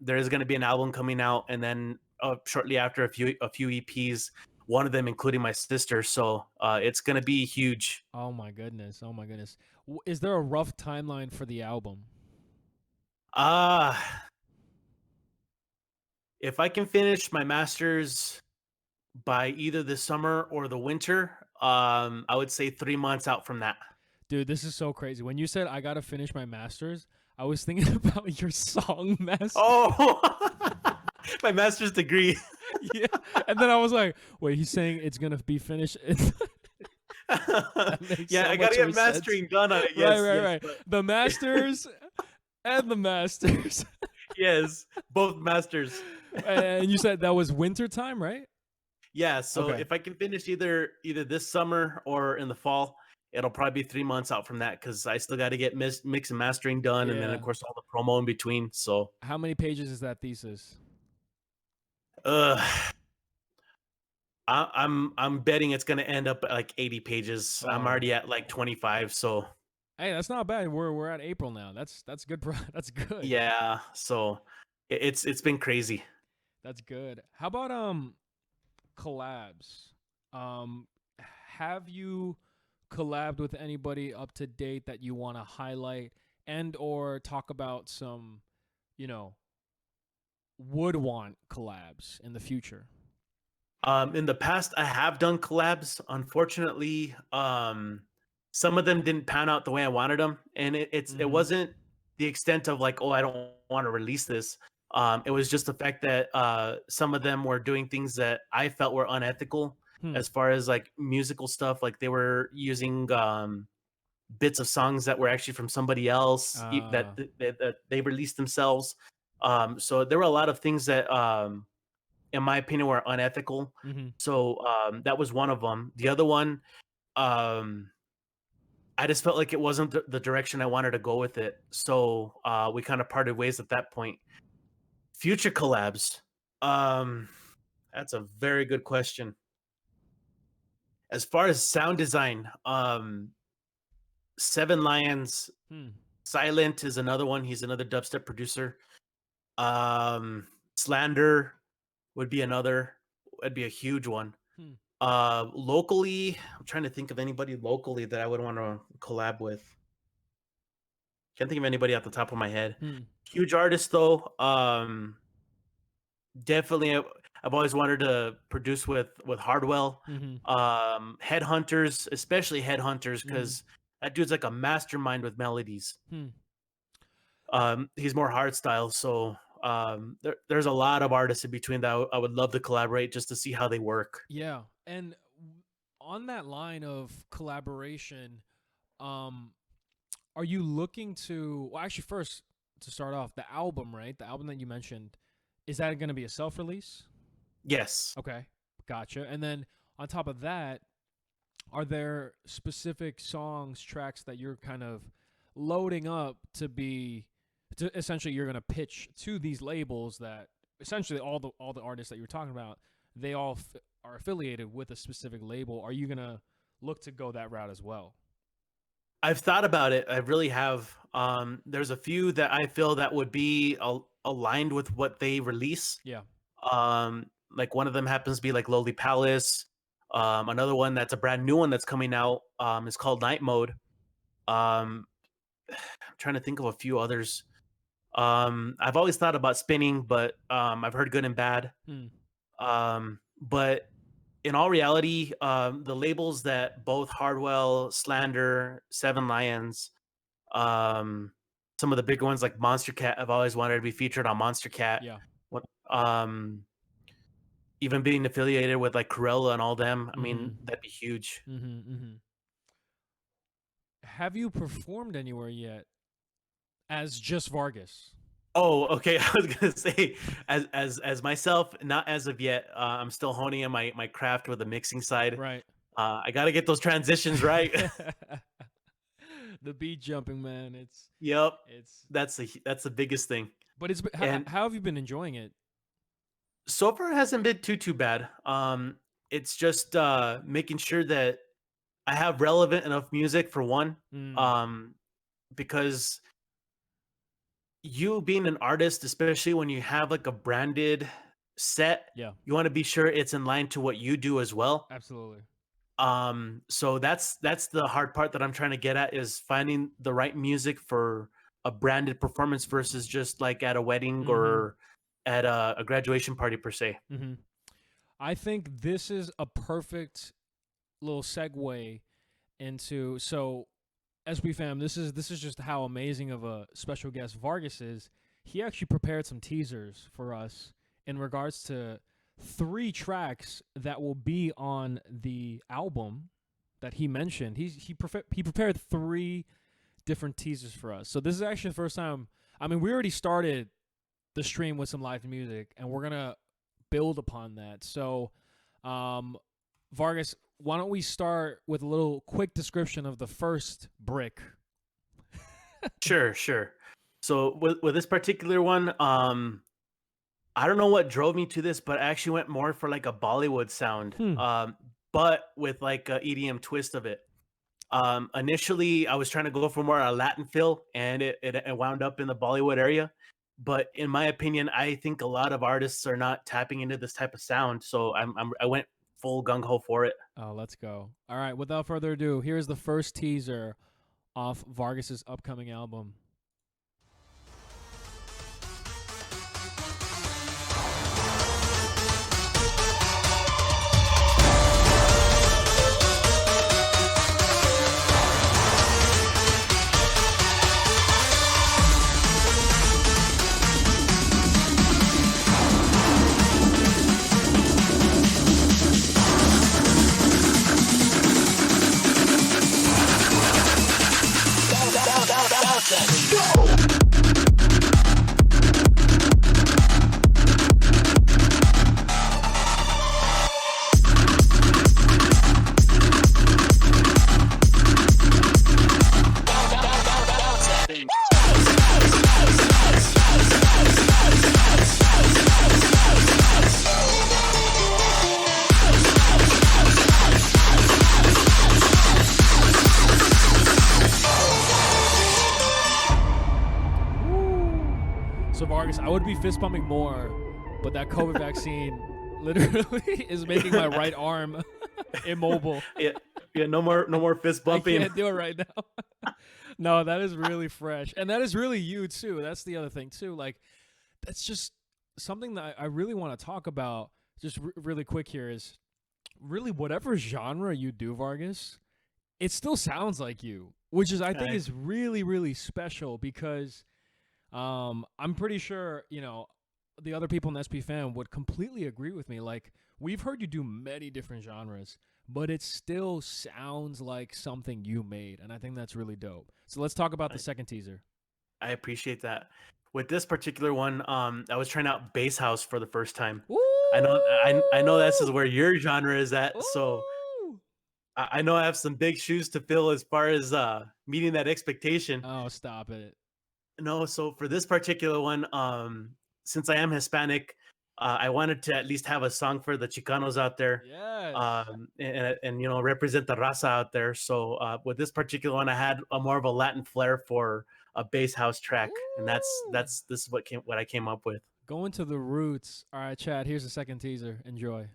there is gonna be an album coming out, and then shortly after a few EPs. One of them including my sister. So it's gonna be huge. Oh my goodness. Oh my goodness. Is there a rough timeline for the album? Uh if I can finish my masters by either the summer or the winter, I would say 3 months out from that. Dude, this is so crazy. When you said I gotta finish my masters, I was thinking about your song master. Oh, my master's degree. Yeah, and then I was like, wait, he's saying it's gonna be finished. That makes Yeah, so I gotta much more get sense. mastering done on it. Right, Yes, right, yes, right. but The masters and the masters. yes, both masters. And you said that was winter time, right? Yeah, so Okay. if I can finish either this summer or in the fall, it'll probably be 3 months out from that because I still got to get mix and mastering done, and then of Yeah. course all the promo in between. So, How many pages is that thesis? uh, I'm betting it's gonna end up at like 80 pages. I'm Oh, already at like 25, so hey, that's not bad. We're at April now. That's good. That's good. yeah, so it's been crazy. That's good. How about collabs? Um, have you collabed with anybody up to date that you want to highlight and or talk about some, you know, would want collabs in the future? In the past, I have done collabs. Unfortunately, some of them didn't pan out the way I wanted them, and it Mm-hmm. wasn't the extent of like, oh, I don't want to release this. It was just the fact that some of them were doing things that I felt were unethical, Hmm. as far as like musical stuff. Like they were using bits of songs that were actually from somebody else Uh. that they released themselves. So there were a lot of things that in my opinion, were unethical. Mm-hmm. So that was one of them. The other one, um, I just felt like it wasn't the direction I wanted to go with it. So we kind of parted ways at that point. Future collabs. Um, that's a very good question. As far as sound design, Seven Lions, Hmm. Silent is another one. He's another dubstep producer. Um, Slander would be another. Would be a huge one. Hmm. Locally, I'm trying to think of anybody locally that I would want to collab with. Can't think of anybody off the top of my head. Hmm. Huge artist though. Definitely, I've always wanted to produce with Hardwell. Mm-hmm. Headhunters, especially Headhunters, Mm-hmm. because that dude's like a mastermind with melodies. Hmm. He's more hard style, so there's a lot of artists in between that I would love to collaborate just to see how they work. Yeah. And on that line of collaboration, um, are you looking to? Well, actually, first to start off, the album, right? The album that you mentioned, is that going to be a self-release? Yes. Okay, gotcha. And then on top of that, are there specific songs, tracks that you're kind of loading up to essentially you're gonna pitch to these labels that essentially all the artists that you're talking about, they all are affiliated with a specific label. Are you gonna look to go that route as well? I've thought about it. I really have. There's a few that I feel that would be aligned with what they release. Yeah. Like one of them happens to be like Lowly Palace. Another one that's a brand new one that's coming out is called Night Mode. Um, I'm trying to think of a few others. I've always thought about spinning, but I've heard good and bad. Hmm. But in all reality, the labels that both Hardwell, Slander, Seven Lions, um, some of the bigger ones like Monster Cat, I've always wanted to be featured on Monster Cat. Yeah. What, even being affiliated with like Corella and all them, I mean, Mm-hmm. that'd be huge. Mm-hmm. Mm-hmm. Have you performed anywhere yet as just Vargas? Oh, okay. I was gonna say, as myself, not as of yet. I'm still honing in my craft with the mixing side. Right. I got to get those transitions right. The beat jumping, man. Yep, It's that's the biggest thing. but it's And how have you been enjoying it? so far, it hasn't been too bad. It's just making sure that I have relevant enough music for one. Mm, Um, because you being an artist, especially when you have like a branded set, yeah, you want to be sure it's in line to what you do as well. absolutely. So that's the hard part that I'm trying to get at is finding the right music for a branded performance versus just like at a wedding Mm-hmm. or at a graduation party per se. Mm-hmm. I think this is a perfect little segue into SB fam. This is just how amazing of a special guest Vargas is. He actually prepared some teasers for us in regards to 3 tracks that will be on the album that he mentioned. He prepared 3 different teasers for us. So this is actually the first time. I mean, we already started the stream with some live music, and we're gonna build upon that. So, um, Vargas, why don't we start with a little quick description of the first brick? Sure, sure. So with this particular one, I don't know what drove me to this, but I actually went more for like a Bollywood sound, Hmm. but with like a EDM twist of it. Initially, I was trying to go for more a Latin feel, and it wound up in the Bollywood area. But in my opinion, I think a lot of artists are not tapping into this type of sound, so I went full gung ho for it. Oh, let's go. All right, without further ado, here's the first teaser off Vargas's upcoming album. So Vargas, I would be fist pumping more, but that COVID vaccine literally is making my right arm immobile. Yeah, yeah. No more fist I bumping. can't do it right now. No, that is really fresh, and that is really you too. That's the other thing too. Like, that's just something that I really want to talk about. Just really quick here is really whatever genre you do, Vargas, it still sounds like you, which is I think I is really really special because I'm pretty sure the other people in SP Fam would completely agree with me. Like we've heard you do many different genres, but it still sounds like something you made, and I think that's really dope. So let's talk about the I, second teaser. I appreciate that. With this particular one, I was trying out bass house for the first time. I know this is Ooh, where your genre is at, so ooh. I know I have some big shoes to fill as far as meeting that expectation. Oh, stop it. No, so for this particular one, since I am Hispanic, I wanted to at least have a song for the Chicanos out there, Yes. and represent the raza out there. So with this particular one, I had a more of a Latin flair for a bass house track, and Ooh. this is what I came up with. Going to the roots. All right, Chad, here's the second teaser. Enjoy.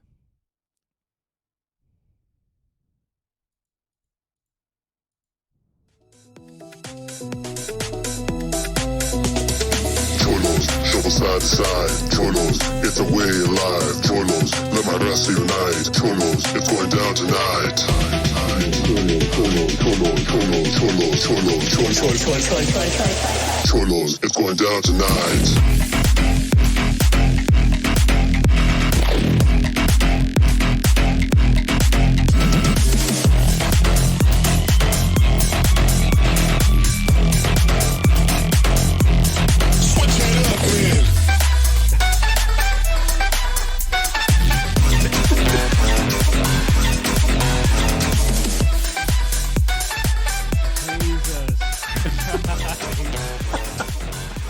Cholos, shuffle side to side. Cholos, it's a way of life. Cholos, let my raza unite. Cholos, it's going down tonight. Cholos, it's going down tonight.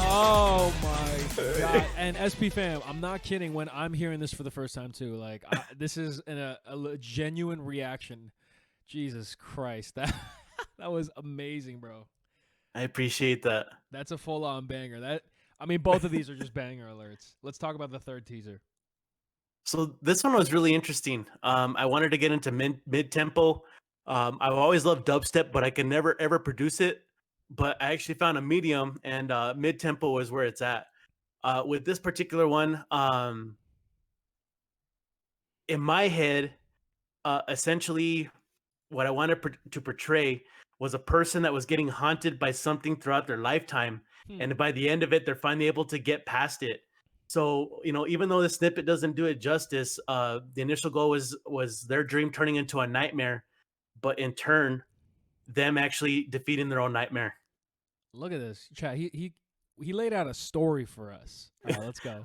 Oh my god! And SP fam, I'm not kidding. When I'm hearing this for the first time too, like this is a genuine reaction. Jesus Christ, that was amazing, bro. I appreciate that. That's a full on banger. I mean, both of these are just banger alerts. Let's talk about the third teaser. So this one was really interesting. I wanted to get into mid tempo. I've always loved dubstep, but I could never ever produce it. But I actually found a medium, and mid tempo is where it's at. With this particular one, in my head, essentially, what I wanted to portray was a person that was getting haunted by something throughout their lifetime, and by the end of it, they're finally able to get past it. So, even though the snippet doesn't do it justice, the initial goal was their dream turning into a nightmare, but in turn, them actually defeating their own nightmare. Look at this, Chad. He laid out a story for us. All right, let's go.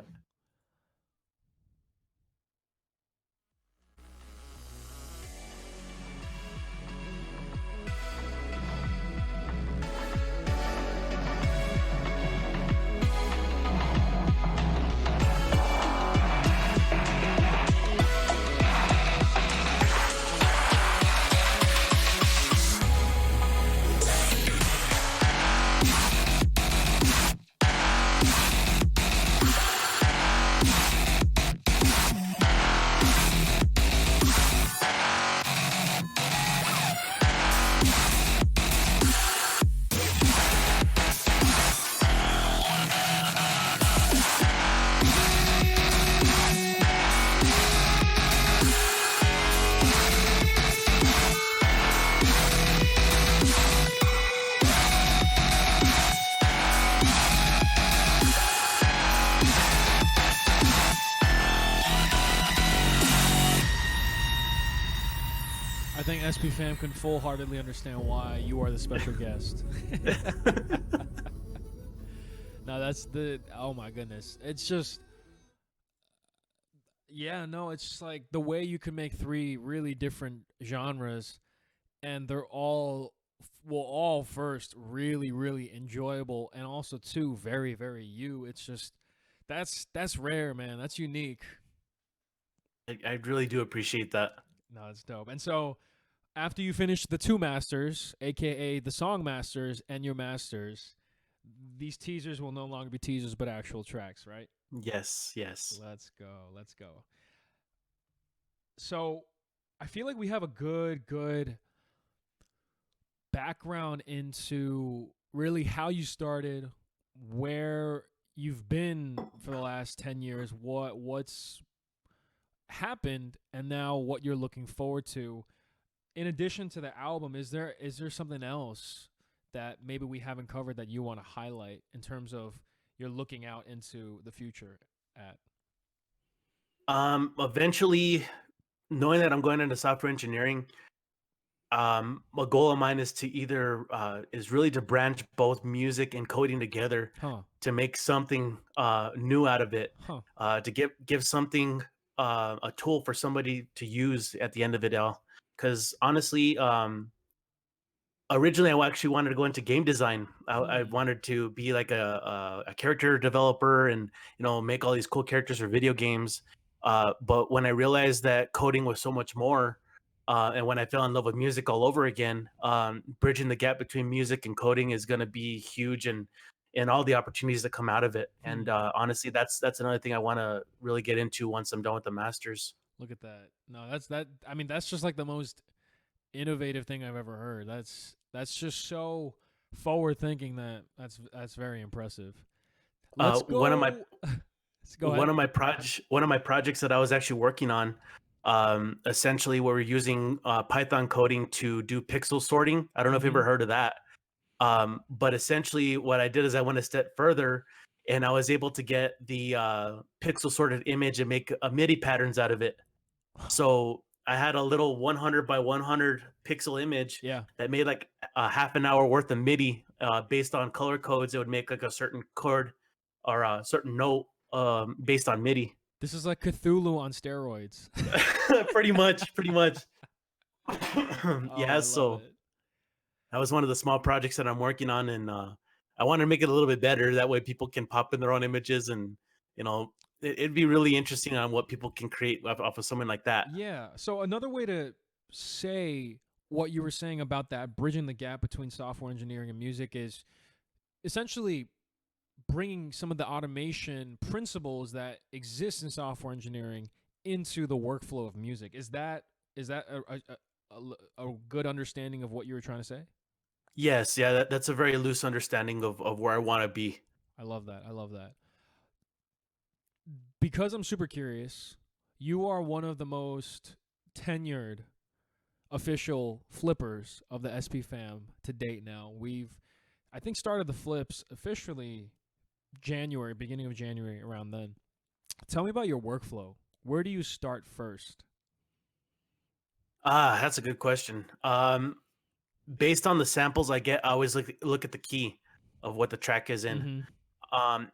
I think SP fam can full-heartedly understand why you are the special guest. No, oh my goodness. It's just, yeah, no, it's just like the way you can make three really different genres, and they're all first really, really enjoyable, and also two very, very you. It's just, that's rare, man. That's unique. I really do appreciate that. No, it's dope. And so, after you finish the two masters, aka the song masters and your masters, these teasers will no longer be teasers but actual tracks, right? Yes, yes. Let's go. Let's go. So, I feel like we have a good background into really how you started, where you've been for the last 10 years, what's happened, and now what you're looking forward to. In addition to the album, is there something else that maybe we haven't covered that you want to highlight in terms of you're looking out into the future at? Eventually, knowing that I'm going into software engineering, a goal of mine is to either is really to branch both music and coding together Huh. to make something new out of it, Huh. to give something a tool for somebody to use at the end of it all. Because honestly, originally I actually wanted to go into game design. I wanted to be like a character developer and make all these cool characters for video games. But when I realized that coding was so much more, And when I fell in love with music all over again, bridging the gap between music and coding is going to be huge, and all the opportunities that come out of it. And honestly, that's another thing I want to really get into once I'm done with the masters. Look at that. No, I mean, that's just like the most innovative thing I've ever heard. That's just so forward thinking that's very impressive. Let's go. One of my Let's go ahead. one of my projects that I was actually working on, essentially, where we're using Python coding to do pixel sorting. I don't know if you've ever heard of that. But essentially, what I did is I went a step further, and I was able to get the pixel sorted image and make MIDI patterns out of it. So I had a little 100 by 100 pixel image that made like a half an hour worth of MIDI based on color codes. It would make like a certain chord or a certain note based on MIDI. This is like Cthulhu on steroids. Pretty much. Yeah, so that was one of the small projects that I'm working on, and I want to make it a little bit better. That way people can pop in their own images, and it'd be really interesting on what people can create off of something like that. Yeah. So another way to say what you were saying about that bridging the gap between software engineering and music is essentially bringing some of the automation principles that exist in software engineering into the workflow of music. Is that a good understanding of what you were trying to say? Yes, yeah, that's a very loose understanding of where I want to be. I love that. Because I'm super curious, you are one of the most tenured official flippers of the SP fam to date now. We've, I think, started the flips officially beginning of January, around then. Tell me about your workflow. Where do you start first? That's a good question. Based on the samples I get, I always look at the key of what the track is in.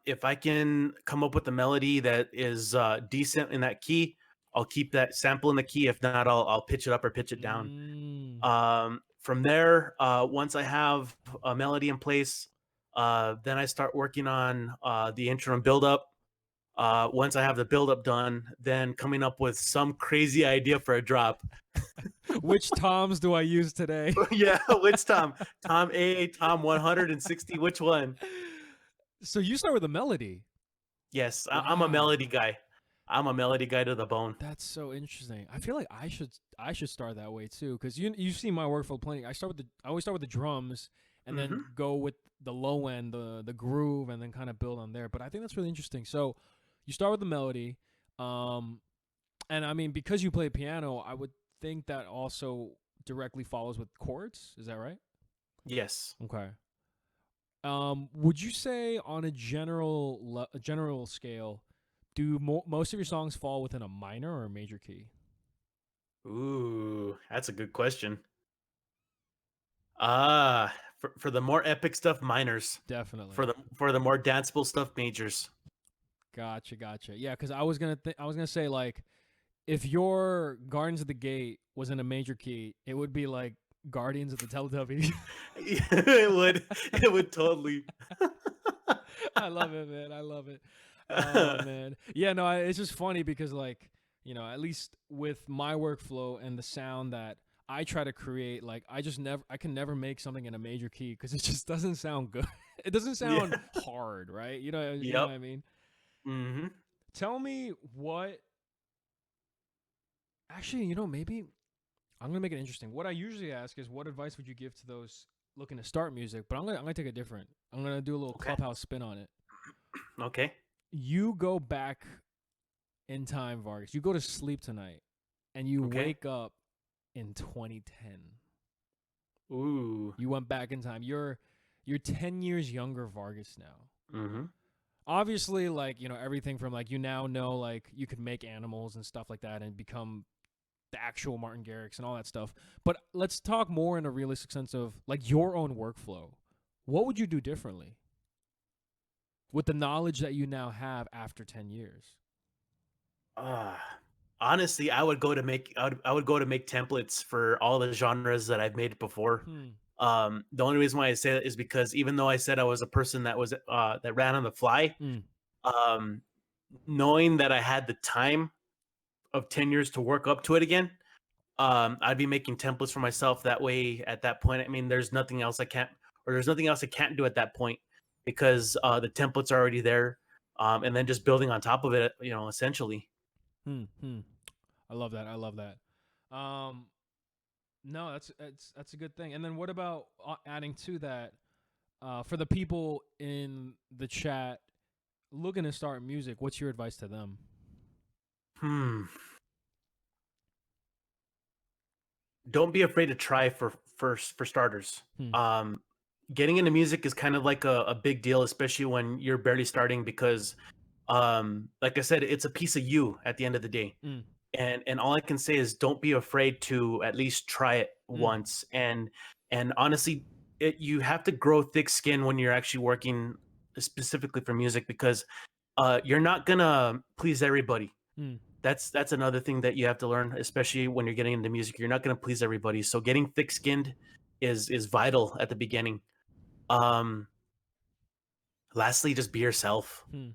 If I can come up with a melody that is decent in that key, I'll keep that sample in the key. If not, I'll pitch it up or pitch it down. From there, once I have a melody in place, then I start working on the intro and build up. Once I have the build up done, then coming up with some crazy idea for a drop. Which toms do I use today? Yeah, which tom? Tom A, Tom 160, which one? So you start with a melody. Yes, I'm a melody guy. I'm a melody guy to the bone. That's so interesting. I feel like I should start that way too, because you've seen my workflow plenty. I always start with the drums and then go with the low end, the groove, and then kind of build on there. But I think that's really interesting. So you start with the melody, and I mean, because you play piano, I would think that also directly follows with chords. Is that right? Yes. Okay. Would you say on a general scale, do most of your songs fall within a minor or a major key? Ooh, that's a good question. For the more epic stuff, minors. Definitely. For the more danceable stuff, majors. Gotcha. Yeah, because I was gonna say, like, if your Gardens of the Gate was in a major key, it would be like Guardians of the Teletubbies. It would totally. I love it, man. Oh man. Yeah, no, it's just funny because, like, at least with my workflow and the sound that I try to create, like, I can never make something in a major key because it just doesn't sound good. It doesn't sound hard, right? You know what I mean? Mm-hmm. Tell me what. Actually, maybe I'm gonna make it interesting. What I usually ask is, what advice would you give to those looking to start music? But I'm gonna take it different. I'm gonna do a little Clubhouse spin on it. Okay. You go back in time, Vargas. You go to sleep tonight, and you wake up in 2010. Ooh. You went back in time. You're 10 years younger, Vargas, now. Mm-hmm. Obviously, like, everything from, like, you now know, like, you could make animals and stuff like that and become the actual Martin Garrix and all that stuff. But let's talk more in a realistic sense of, like, your own workflow. What would you do differently with the knowledge that you now have after 10 years? Honestly, I would go to make templates for all the genres that I've made before. The only reason why I say that is because even though I said I was a person that was that ran on the fly, knowing that I had the time of 10 years to work up to it again, I'd be making templates for myself. That way, at that point, I mean, there's nothing else I can't, or there's nothing else I can't do at that point because the templates are already there. And then just building on top of it, essentially. Hmm. Hmm. I love that. I love that. Um, no, that's a good thing. And then what about adding to that for the people in the chat looking to start music? What's your advice to them? Don't be afraid to try for starters. Hmm. Getting into music is kind of like a big deal, especially when you're barely starting, because like I said, it's a piece of you at the end of the day. Mm. And all I can say is don't be afraid to at least try it once. And honestly, you have to grow thick skin when you're actually working specifically for music, because you're not gonna please everybody. Mm. That's another thing that you have to learn, especially when you're getting into music. You're not gonna please everybody, so getting thick skinned is vital at the beginning. Um, Lastly, just be yourself. Hmm.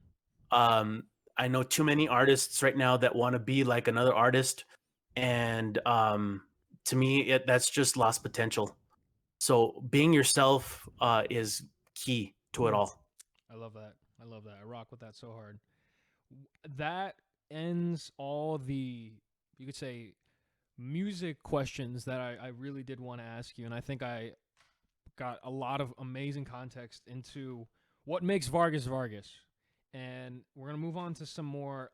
Um, I know too many artists right now that want to be like another artist, and to me, that's just lost potential. So being yourself is key to it Hmm. all. I love that. I love that. I rock with that so hard. That ends all the, you could say, music questions that I really did want to ask you. And I think I got a lot of amazing context into what makes Vargas Vargas. And we're going to move on to some more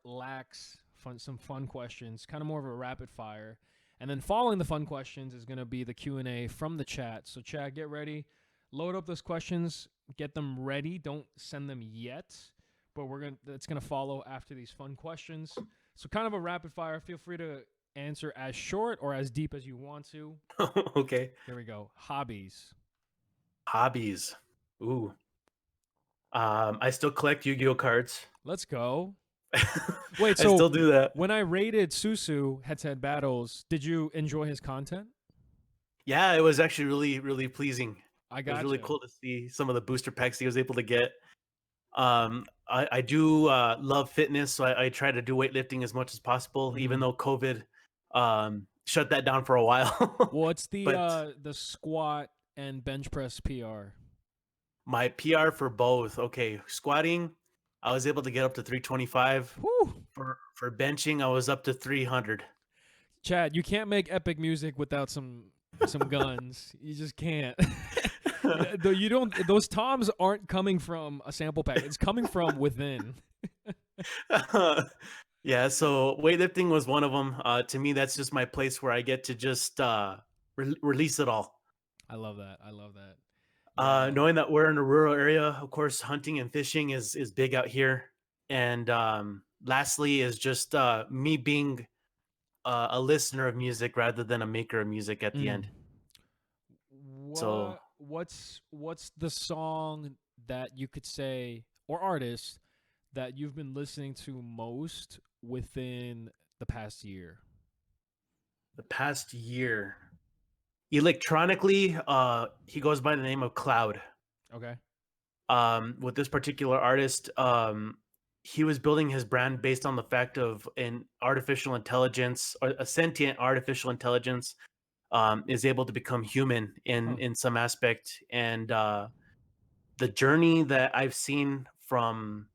some fun questions, kind of more of a rapid fire. And then following the fun questions is going to be the Q&A from the chat. So chat, get ready. Load up those questions, get them ready. Don't send them yet, but it's going to follow after these fun questions. So kind of a rapid fire. Feel free to answer as short or as deep as you want to. Okay. Here we go. Hobbies. Hobbies. Ooh. I still collect Yu-Gi-Oh cards. Let's go. Wait, I so still do that. when I rated Susu head-to-head battles, did you enjoy his content? Yeah, it was actually really, really pleasing. I It was got really you. cool to see some of the booster packs he was able to get. I do love fitness, so I try to do weightlifting as much as possible, even though COVID shut that down for a while. What's But the squat and bench press PR? my PR for both, okay, squatting, I was able to get up to 325. Whew. For benching, I was up to 300. Chad, you can't make epic music without some guns. You just can't. You don't. Those toms aren't coming from a sample pack. It's coming from within. Yeah, so weightlifting was one of them. To me, that's just my place where I get to just release it all. I love that. I love that. Yeah. Knowing that we're in a rural area, of course, hunting and fishing is big out here. And lastly, is just me being a listener of music rather than a maker of music at the end. So What's the song that you could say, or artist, that you've been listening to most within the past year? the past year, electronically, he goes by the name of Cloud. Okay. With this particular artist, he was building his brand based on the fact of an artificial intelligence, or a sentient artificial intelligence, is able to become human in some aspect. And the journey that I've seen from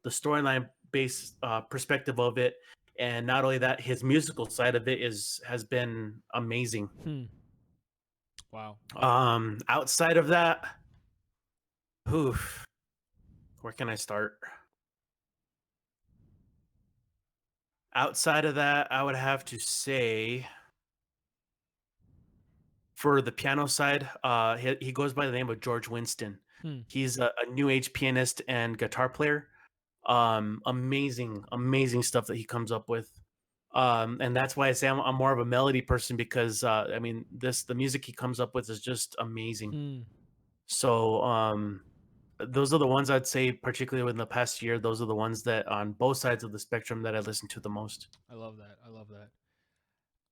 the storyline based perspective of it, and not only that, his musical side of it has been amazing. Wow. Outside of that, oof, where can I start? Outside of that, I would have to say, for the piano side, he goes by the name of George Winston. He's a new age pianist and guitar player. Amazing stuff that he comes up with. And that's why I say I'm more of a melody person, because I mean, the music he comes up with is just amazing. So those are the ones I'd say, particularly in the past year. Those are the ones that on both sides of the spectrum that I listen to the most. I love that. I love that.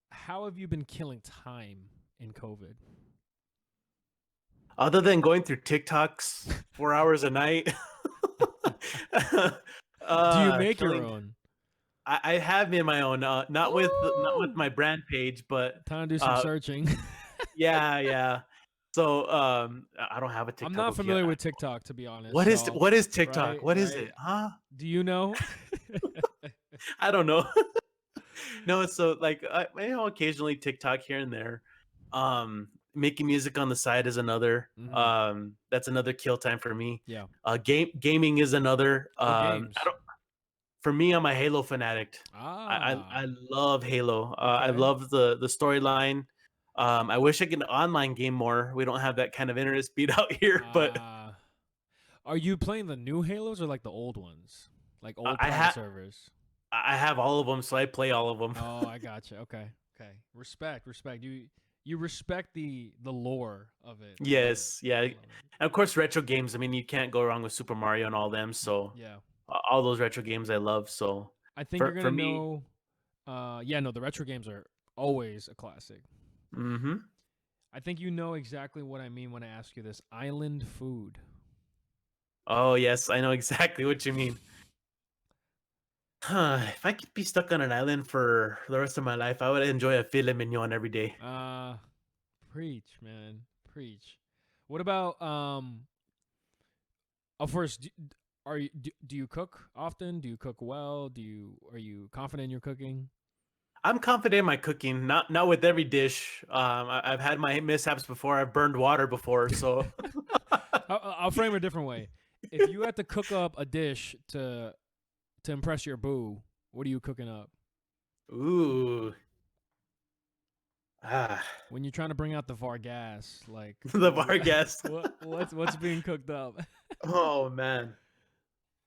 How have you been killing time in COVID? Other than going through TikToks 4 hours a night. Do you make your own? I have made my own, not with Woo! my brand page, but Time to do some uh, searching. yeah, yeah. So I don't have a I'm TikTok not book yet. familiar with TikTok, to be honest. So, What is TikTok? right, What is right. it? Huh? Do you know? I don't know. No, so like occasionally TikTok here and there. Making music on the side is another. Mhm. That's another kill time for me. Yeah. Gaming is another. Oh, I games. don't. For me, I'm a Halo fanatic. I Ah, love Halo. I okay. love the storyline. I wish I could online game more. We don't have that kind of internet speed out here, but Ah, are you playing the new Halos or like the old ones, like old I private have servers? I have all of them, so I play all of them. Oh, I gotcha. Okay, okay. Respect, respect. You respect the lore of it. I love it. Yes, yeah. I And love it. of course, retro games. I mean, you can't go wrong with Super Mario and all them. So Yeah. all those retro games I love. So I think you're for gonna me, know. Yeah, no, the retro games are always a classic. hmm I think you know exactly what I mean when I ask you this. Island food. oh yes, I know exactly what you mean. Huh, if I could be stuck on an island for the rest of my life, I would enjoy a filet mignon every day. Uh, preach, man, preach. What about Oh, first, do you cook often? Do you cook well? Are you confident in your cooking? I'm confident in my cooking, not with every dish. I've had my mishaps before. I've burned water before, so I'll frame it a different way. If you had to cook up a dish to impress your boo, what are you cooking up? ooh, ah, When you're trying to bring out the Vargas, like the Vargas. what's being cooked up? Oh man,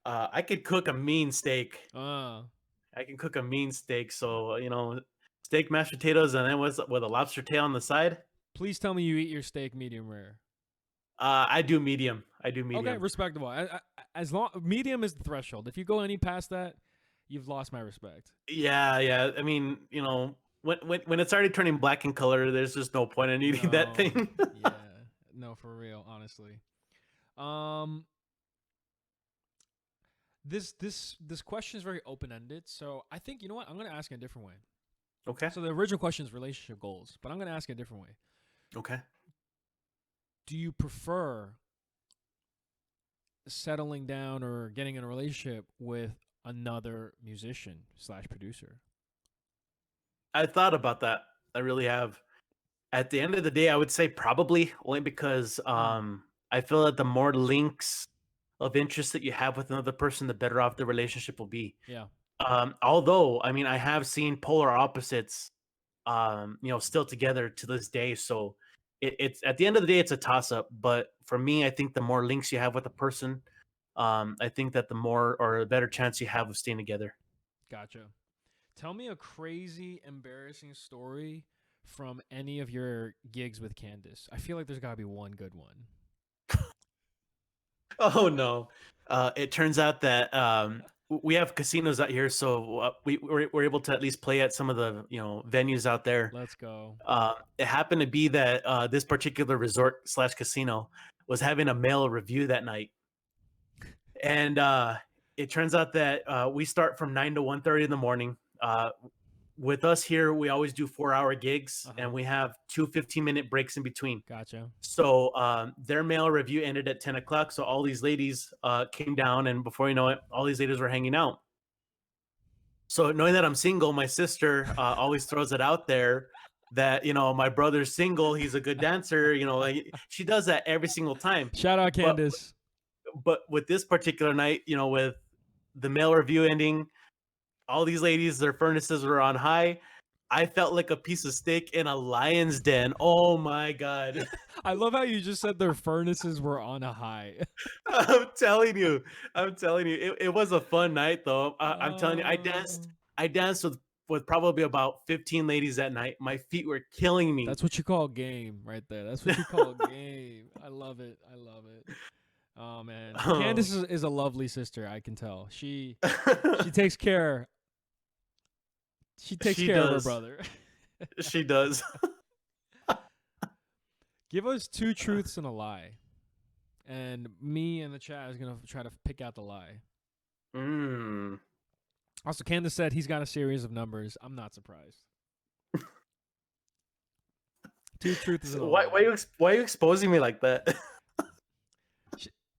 I could cook a mean steak. uh, I can cook a mean steak. So steak, mashed potatoes, and then with a lobster tail on the side. please tell me you eat your steak medium rare. I do medium. I do Okay, medium. respectable. As long medium is the threshold. If you go any past that, you've lost my respect. Yeah, yeah. I mean, when it's already turning black in color, there's just no point in eating that No, thing. yeah, no, for real, honestly. Um, this question is very open ended, so I think you know what I'm gonna ask it a different way. Okay. So the original question is relationship goals, but I'm gonna ask it a different way. Okay. Do you prefer settling down or getting in a relationship with another musician slash producer? I thought about that. I really have. At the end of the day, I would say probably only because Mm, I feel that the more links of interest that you have with another person, the better off the relationship will be. yeah, Although, I mean, I have seen polar opposites, still together to this day. So it's at the end of the day, it's a toss up. But for me, I think the more links you have with a person, I think that the more or the better chance you have of staying together. gotcha. Tell me a crazy, embarrassing story from any of your gigs with Candace. I feel like there's got to be one good one. Oh no! It turns out that we have casinos out here, so we're able to at least play at some of the venues out there. Let's go. It happened to be that this particular resort slash casino was having a male review that night, and it turns out that we start from 9 to 1:30 in the morning. With us here, we always do 4-hour gigs, Uh and huh. we have two 15-minute breaks in between. Gotcha. So their male review ended at 10 o'clock. So all these ladies came down, and before you know it, all these ladies were hanging out. So knowing that I'm single, my sister always throws it out there that my brother's single, he's a good dancer. Like, she does that every single time. Shout out But Candace. with this particular night, with the male review ending, all these ladies, their furnaces were on high. I felt like a piece of steak in a lion's den. Oh my god. I love how you just said their furnaces were on a high. I'm telling you, it was a fun night though. I'm telling you, Oh, I danced with probably about 15 ladies that night. My feet were killing me. that's what you call game right there. That's what you call game. I love it. I love it. Oh man, Oh. Candace is a lovely sister. I can tell. She takes care. She takes She care of her does. brother. She does. Give us two truths and a lie, and me and the chat is gonna try to pick out the lie. Mm. Also, Candace said he's got a series of numbers. I'm not surprised. Two truths and a lie. Why are you exposing me like that?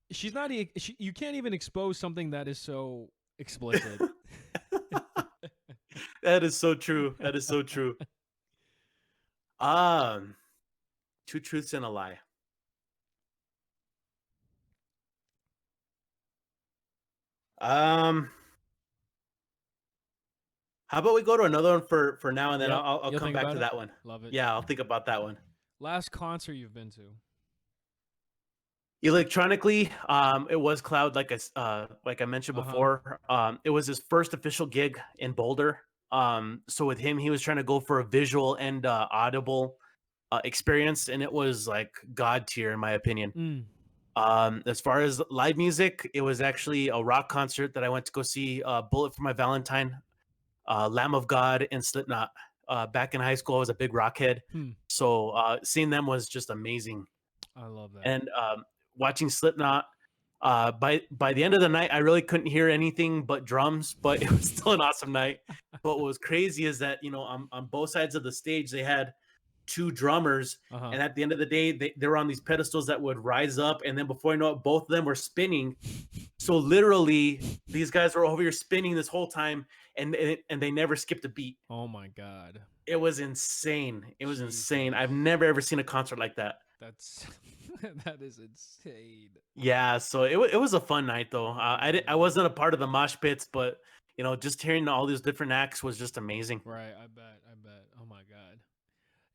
She's not. You can't even expose something that is so explicit. That is so true. That is so true. Two truths and a lie. How about we go to another one for now, and then Yep. I'll You'll come think back about to it? that one. Love it. Yeah, I'll think about that one. Last concert you've been to? Electronically, it was Cloud, like I mentioned Uh-huh. before. It was his first official gig in Boulder. So with him, he was trying to go for a visual and audible experience, and it was like god tier in my opinion. As far as live music, it was actually a rock concert that I went to go see. Bullet for My Valentine, Lamb of God, and Slipknot. Back in high school, I was a big rock head, so seeing them was just amazing. I love that. And watching Slipknot, by the end of the night, I really couldn't hear anything but drums, but it was still an awesome night. But what was crazy is that on both sides of the stage they had two drummers, and at the end of the day, they were on these pedestals that would rise up, and then before you know it, both of them were spinning. So literally, these guys were over here spinning this whole time, and they never skipped a beat. Oh my god, it was insane! It was insane. I've never ever seen a concert like that. That's that is insane. Yeah, so it was a fun night though. I wasn't a part of the mosh pits, but just hearing all these different acts was just amazing. Right, I bet. Oh my god.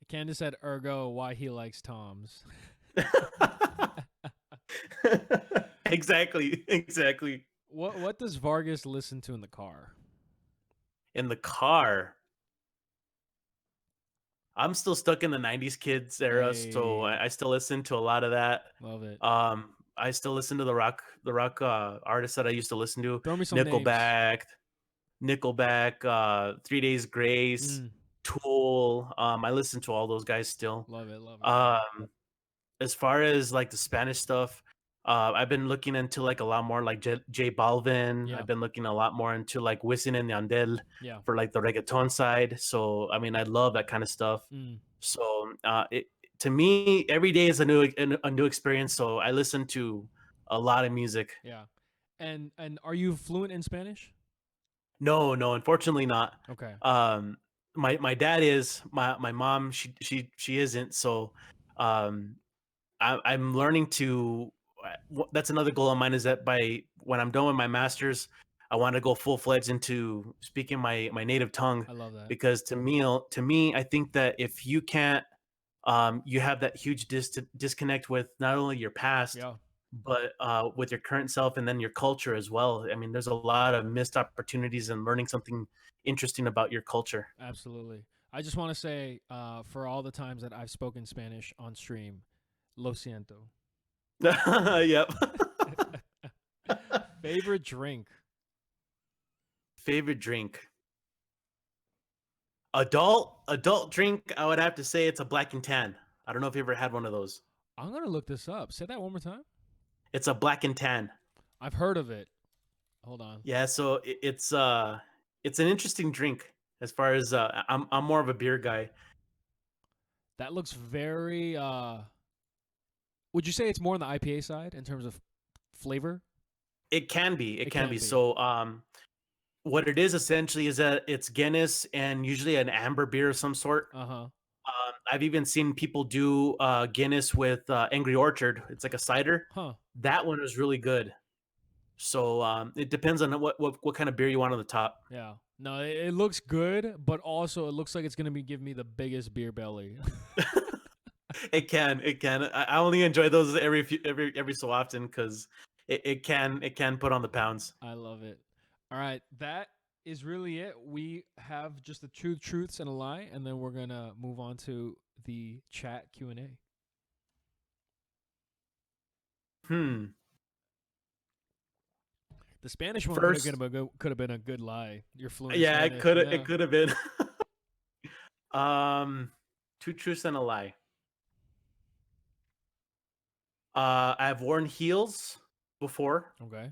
Candace said ergo why he likes Toms. Exactly. What does Vargas listen to in the car? In the car, I'm still stuck in the 90s kids era, so I still listen to a lot of that. Love it. I still listen to the rock artists that I used to listen to. Throw me some names. Nickelback, 3 Days Grace, Tool. I listen to all those guys still. Love it. As far as like the Spanish stuff, I've been looking into like a lot more like J Balvin. Yeah. I've been looking a lot more into like Wisin and Yandel for like the reggaeton side. So I mean, I love that kind of stuff. So to me, every day is a new experience. So I listen to a lot of music. Yeah. And are you fluent in Spanish? No, unfortunately not. Okay. My dad is. My mom, she isn't. So I'm learning to. That's another goal of mine, is that when I'm done with my master's, I want to go full-fledged into speaking my native tongue. I love that. Because to me, I think that if you can't, you have that huge disconnect with not only your past, but with your current self, and then your culture as well. I mean, there's a lot of missed opportunities in learning something interesting about your culture. Absolutely. I just want to say, for all the times that I've spoken Spanish on stream, lo siento. Yep. Favorite drink? Adult drink, I would have to say it's a black and tan. I don't know if you ever had one of those. I'm going to look this up. Say that one more time. It's a black and tan. I've heard of it. Hold on. Yeah, so it's an interesting drink. As far as I'm more of a beer guy. That looks very would you say it's more on the IPA side in terms of flavor? It can be. It can be. So what it is essentially is that it's Guinness and usually an amber beer of some sort. I've even seen people do Guinness with Angry Orchard. It's like a cider. That one is really good. So it depends on what kind of beer you want on the top. Yeah. No, it looks good, but also it looks like it's gonna be giving me the biggest beer belly. It can. I only enjoy those every so often because it can put on the pounds. I love it. All right, that is really it. We have just the two truths and a lie, and then we're gonna move on to the chat Q&A. The Spanish one could have been a good lie. You're fluent. Yeah, Spanish. it could have been. Two truths and a lie. I've worn heels before. Okay.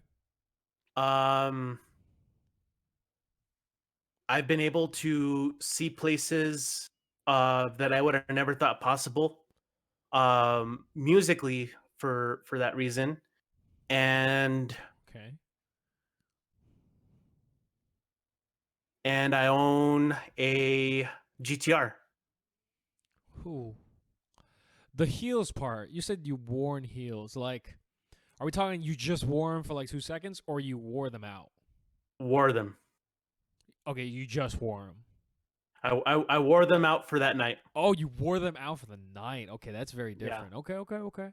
I've been able to see places that I would have never thought possible, musically for that reason. And Okay. I own a GTR. Who? The heels part. You said you worn heels. Like, are we talking you just wore them for like 2 seconds, or you wore them out? Wore them. Okay, you just wore them. I wore them out for that night. Oh, you wore them out for the night. Okay, that's very Yeah. different. Okay.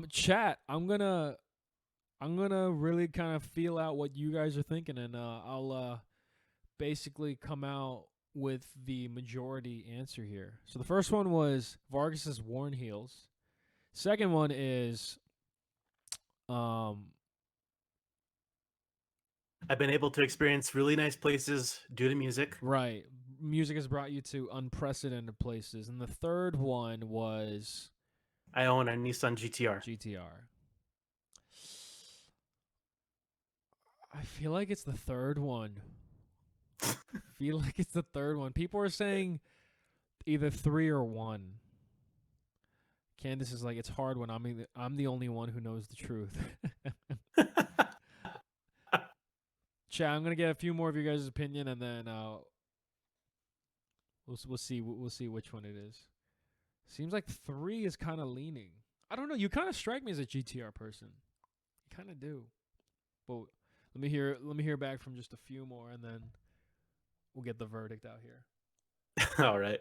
Chat. I'm gonna really kind of feel out what you guys are thinking, and I'll basically come out with the majority answer here. So the first one was Vargas's worn heels. Second one is I've been able to experience really nice places due to music. right. Music has brought you to unprecedented places. And the third one was I own a Nissan GTR. GTR. I feel like it's the third one. People are saying either 3 or 1. Candace is like, it's hard when I'm the only one who knows the truth. Chat, I'm gonna get a few more of your guys' opinion, and then we'll see which one it is. Seems like 3 is kind of leaning. I don't know. You kind of strike me as a GTR person. You kind of do. But let me hear back from just a few more, and then we'll get the verdict out here. All right.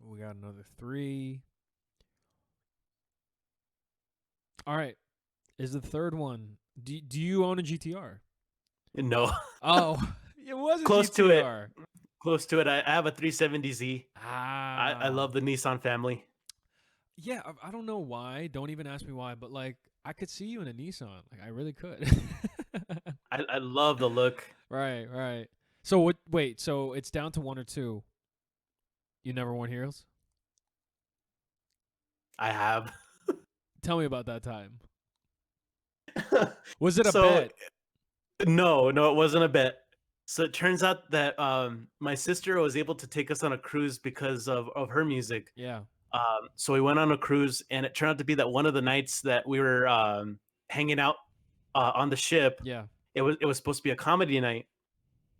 We got another 3. All right. Is the third one? Do you own a GTR? No. Oh, it was a Close GTR. to it. Close to it. I have a 370Z. Ah, I love the Nissan family. Yeah, I don't know why. Don't even ask me why. But like, I could see you in a Nissan. Like, I really could. I love the look. Right. So what? Wait. So it's down to 1 or 2. You never worn heels? I have. Tell me about that time. Was it a So, bet? No, it wasn't a bet. So it turns out that my sister was able to take us on a cruise because of her music. Yeah. So we went on a cruise, and it turned out to be that one of the nights that we were hanging out on the ship, Yeah. it was supposed to be a comedy night.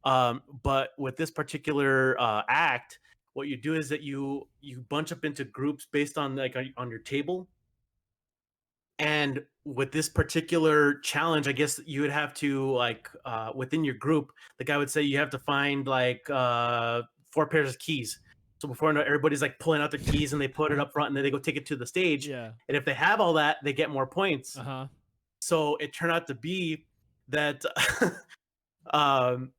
But with this particular act, what you do is that you bunch up into groups based on like on your table. And with this particular challenge, I guess you would have to like within your group, the guy would say you have to find like 4 pairs of keys. So before I know, everybody's like pulling out their keys and they put it up front and then they go take it to the stage. Yeah. And if they have all that, they get more points. Uh-huh. So it turned out to be that um,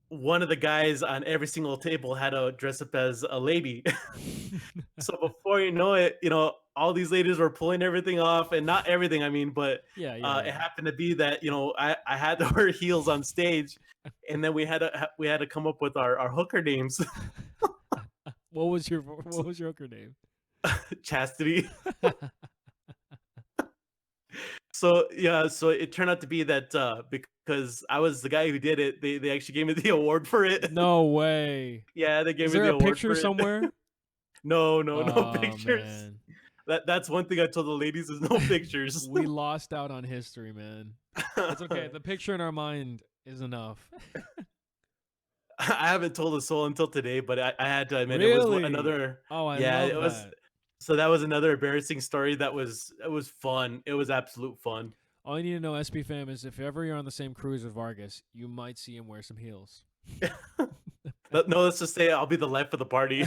one of the guys on every single table had to dress up as a lady. So before you know it, all these ladies were pulling everything off, and not everything, I mean, but Yeah. it happened to be that I had to wear heels on stage, and then we had to come up with our hooker names. What was your hooker name? Chastity. So yeah, so it turned out to be that because I was the guy who did it, they actually gave me the award for it. No way. Yeah, they gave Is me there the a award picture for it. somewhere? No Oh, pictures. man. That's one thing I told the ladies is no pictures. We lost out on history, man. It's okay. The picture in our mind is enough. I haven't told a soul until today, but I had to admit it Really? was another. Oh, I Yeah, love it was. that. So that was another embarrassing story. It was fun. It was absolute fun. All you need to know, SP fam, is if ever you're on the same cruise with Vargas, you might see him wear some heels. No, let's just say I'll be the life of the party.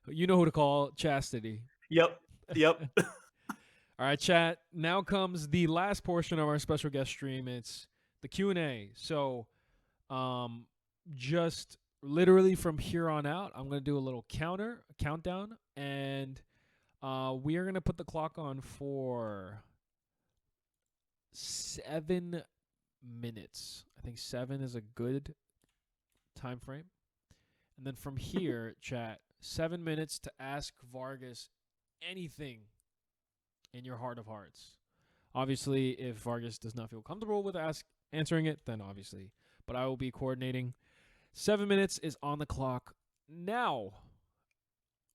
You know who to call. Chastity. Yep. All right, chat. Now comes the last portion of our special guest stream. It's the Q&A. So, just literally from here on out, I'm going to do a little countdown, and we are going to put the clock on for 7 minutes. I think 7 is a good time frame. And then from here, chat, 7 minutes to ask Vargas anything in your heart of hearts. Obviously, if Vargas does not feel comfortable with answering it, then obviously. But I will be coordinating. 7 minutes is on the clock now.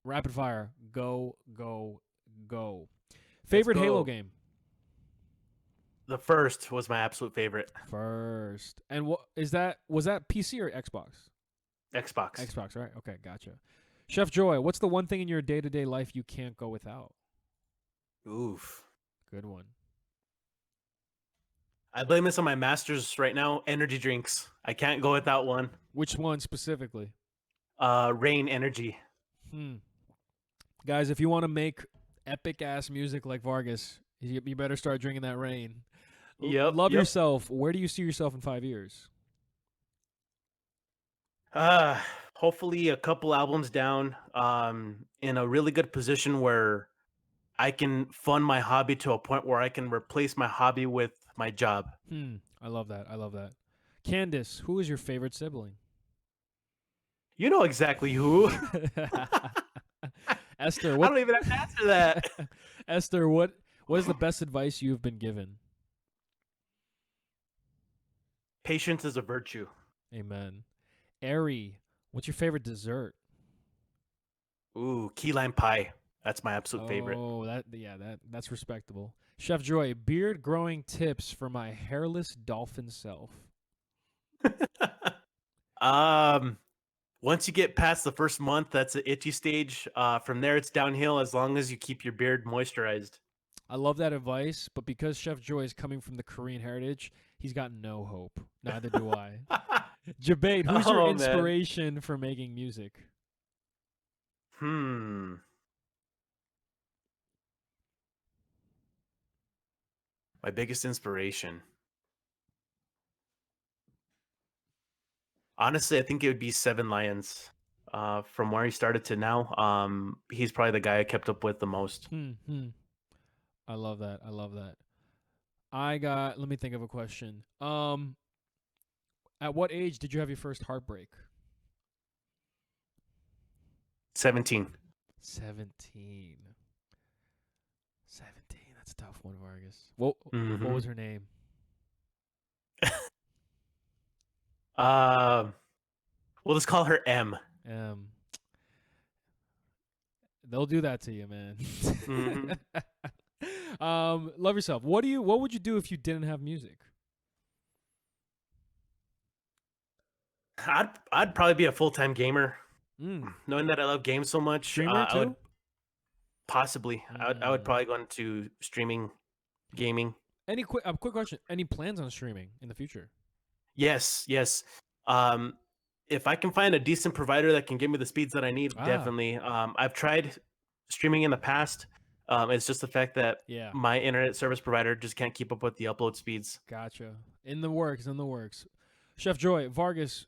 Rapid fire. Go, go, go. Favorite Halo go. game? The first was my absolute favorite. First. And what is that? Was that PC or Xbox? Xbox. Xbox, right? Okay, gotcha. Chef Joy, what's the one thing in your day-to-day life you can't go without? Oof. Good one. I blame this on my masters right now. Energy drinks. I can't go without one. Which one specifically? Rain energy. Guys, if you want to make epic ass music like Vargas, you better start drinking that rain. Yep. Love yourself. Where do you see yourself in 5 years? Hopefully a couple albums down. In a really good position where I can fund my hobby to a point where I can replace my hobby with my job. I love that. I love that. Candace, who is your favorite sibling? You know exactly who. Esther, I what? don't even have to answer that. Esther, what is the best advice you've been given? Patience is a virtue. Amen. Ari, what's your favorite dessert? Ooh, key lime pie. That's my absolute favorite. Oh, that's respectable. Chef Joy, beard growing tips for my hairless dolphin self. Once you get past the first month, that's an itchy stage. From there, it's downhill as long as you keep your beard moisturized. I love that advice, but because Chef Joy is coming from the Korean heritage, he's got no hope. Neither do I. Jabate, who's your Oh, man. inspiration for making music? My biggest inspiration. Honestly, I think it would be Seven Lions. From where he started to now, he's probably the guy I kept up with the most. I love that. I love that. Let me think of a question. At what age did you have your first heartbreak? 17. 17. 17. That's a tough one, Vargas. What was her name? We'll just call her M. They'll do that to you, man. Mhm. Love yourself. What would you do if you didn't have music? I'd probably be a full-time gamer. Mm. Knowing that I love games so much, Streamer I would too? possibly. I would probably go into streaming, gaming. Quick question. Any plans on streaming in the future? Yes. If I can find a decent provider that can give me the speeds that I need, definitely. I've tried streaming in the past. It's just the fact that Yeah. my internet service provider just can't keep up with the upload speeds. Gotcha. In the works. Chef Joy, Vargas,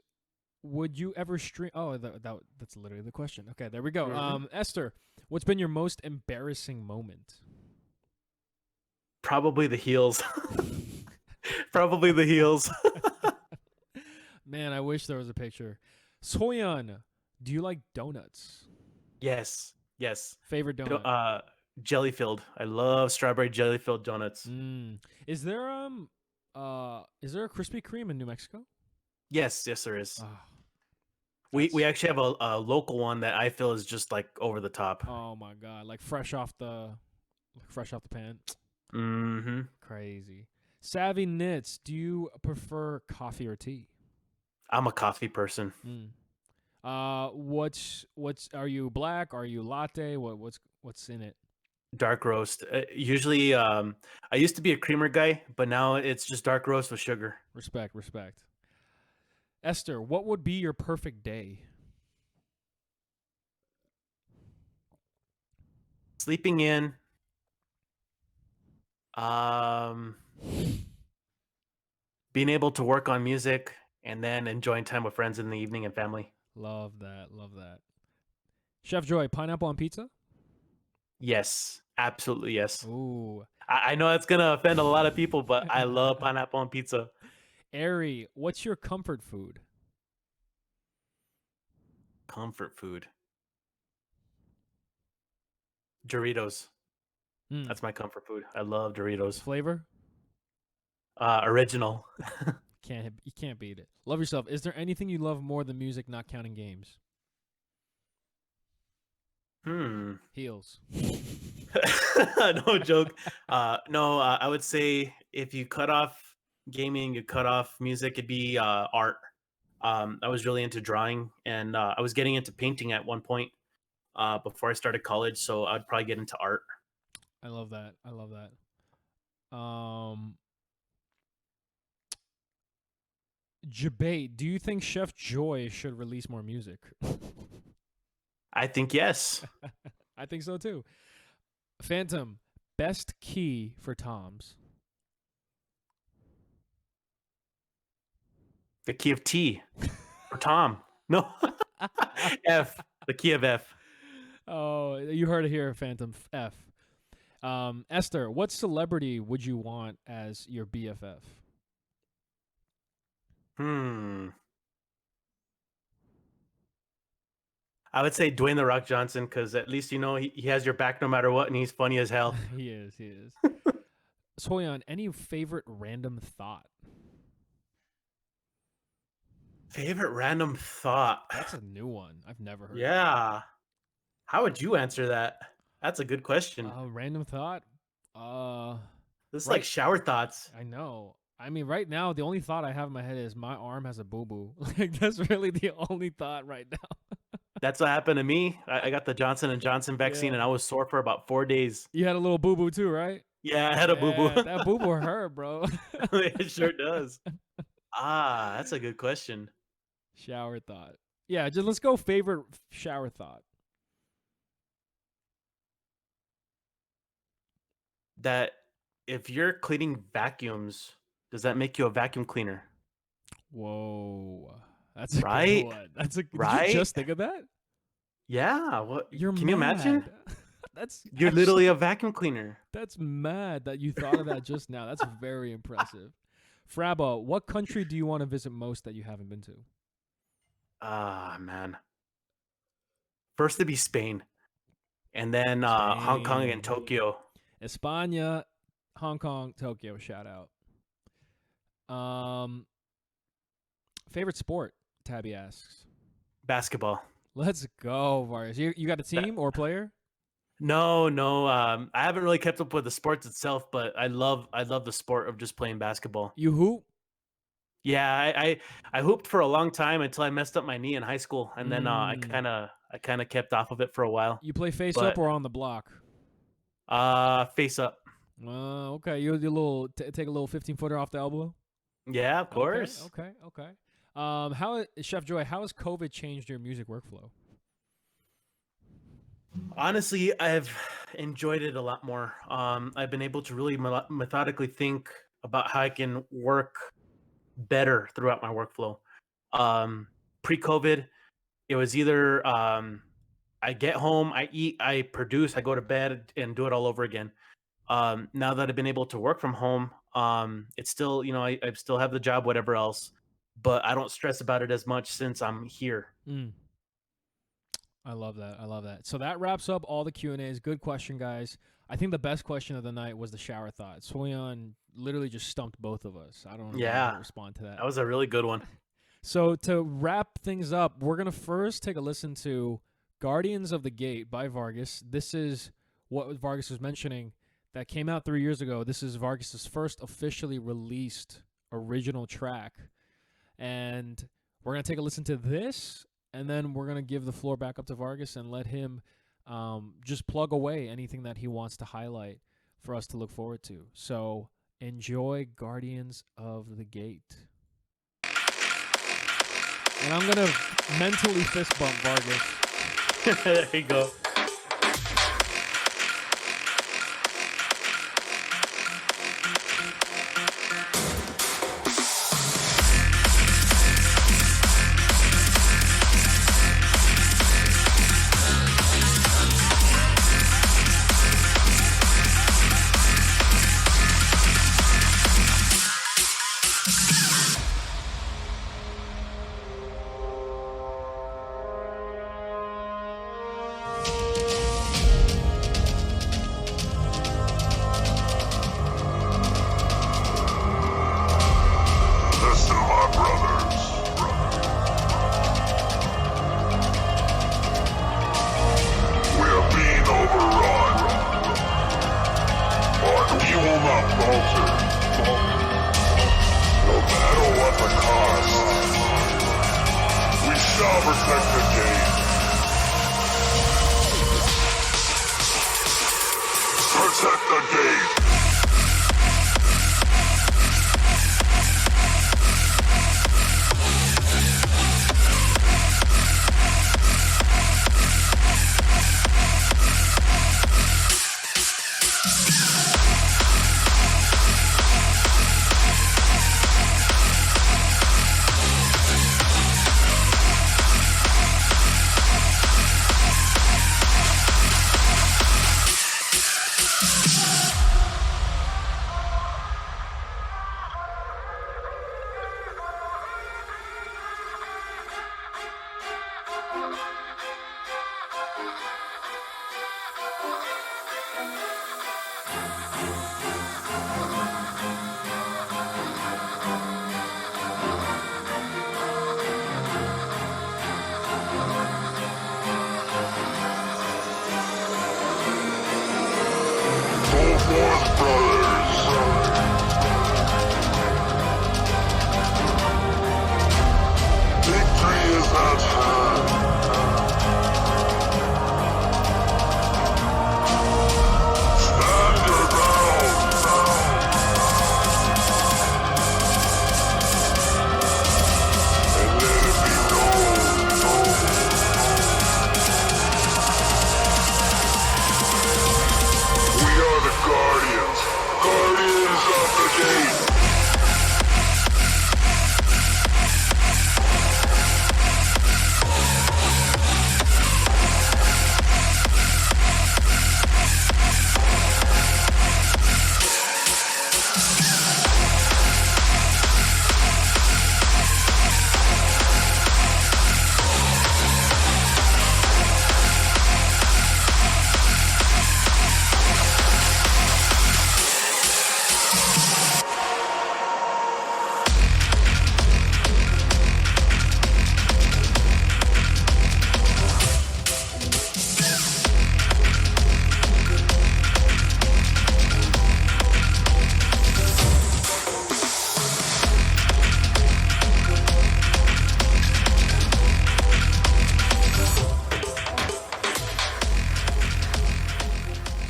would you ever stream? Oh, that's literally the question. Okay, there we go. Mhm. Esther, what's been your most embarrassing moment? Probably the heels. Probably the heels. Man, I wish there was a picture. Soyan, do you like donuts? Yes. Favorite donut? Jelly filled. I love strawberry jelly filled donuts. Is there a Krispy Kreme in New Mexico? Yes, there is. Oh, We actually have a local one that I feel is just like over the top. oh my god, like fresh off the pan. Mm-hmm. Crazy. Savvy Knits, do you prefer coffee or tea? I'm a coffee person. What's are you black? Are you latte? What's in it? Dark roast. Usually, I used to be a creamer guy, but now it's just dark roast with sugar. Respect. Esther, what would be your perfect day? Sleeping in. Being able to work on music and then enjoying time with friends in the evening and family. Love that. Chef Joy, pineapple on pizza? Yes, absolutely yes. Ooh. I know that's gonna offend a lot of people, but I love pineapple on pizza. Ari, what's your comfort food? Comfort food. Doritos. That's my comfort food. I love Doritos. Flavor? Original. You can't beat it. Love yourself. Is there anything you love more than music, not counting games? Heels. No joke. No, I would say if you cut off gaming, you cut off music, it'd be art. I was really into drawing, and I was getting into painting at one point before I started college. So I'd probably get into art. I love that. I love that. Debate. Do you think Chef Joy should release more music? I think yes. I think so too. Phantom. Best key for toms. The key of T for Tom. No. F. The key of F. Oh, you heard it here, Phantom. F. Esther, what celebrity would you want as your BFF? I would say Dwayne The Rock Johnson, because at least he has your back no matter what, and he's funny as hell. He is. Soyan, any favorite random thought? Favorite random thought? That's a new one. I've never heard. Yeah. How would you answer that? That's a good question. Random thought? This is like shower thoughts. I know. I mean, right now, the only thought I have in my head is my arm has a boo-boo. Like, that's really the only thought right now. That's what happened to me. I got the Johnson & Johnson vaccine, and I was sore for about 4 days. You had a little boo-boo too, right? Yeah, I had a boo-boo. That boo-boo hurt, bro. It sure does. That's a good question. Shower thought. Yeah, just let's go favorite shower thought. That if you're cleaning vacuums, does that make you a vacuum cleaner? Whoa. That's a right. Good one. That's a right. Did you just think of that? Yeah. What? You're Can mad. you imagine? You're actually, literally a vacuum cleaner. That's mad that you thought of that just now. That's very impressive. Frabo, what country do you want to visit most that you haven't been to? Man. First to be Spain, and then Hong Kong and Tokyo. España, Hong Kong, Tokyo. Shout out. Favorite sport? Tabby asks. Basketball. Let's go, Vargas. You got a team or player? No. I haven't really kept up with the sports itself, but I love the sport of just playing basketball. You hoop? Yeah, I hooped for a long time until I messed up my knee in high school, and then I kind of kept off of it for a while. You play face up or on the block? Face up. Okay. You take a little 15-footer off the elbow? Yeah, of course. Okay. How Chef Joy? How has COVID changed your music workflow? Honestly, I've enjoyed it a lot more. I've been able to really methodically think about how I can work better throughout my workflow. Pre-COVID, it was either I get home, I eat, I produce, I go to bed, and do it all over again. Now that I've been able to work from home, it's still, I still have the job, whatever else, but I don't stress about it as much since I'm here. I love that. So that wraps up all the Q&As. Good question, guys. I think the best question of the night was the shower thought. Soyan literally just stumped both of us. I don't know how to respond to that. That was a really good one. So to wrap things up, we're going to first take a listen to Guardians of the Gate by Vargas. This is what Vargas was mentioning that came out 3 years ago. This is Vargas's first officially released original track. And we're going to take a listen to this, and then we're going to give the floor back up to Vargas and let him just plug away anything that he wants to highlight for us to look forward to. So enjoy Guardians of the Gate. And I'm going to mentally fist bump Vargas. There you go. not falter. No matter what the cost, we shall protect the gate. Protect the gate.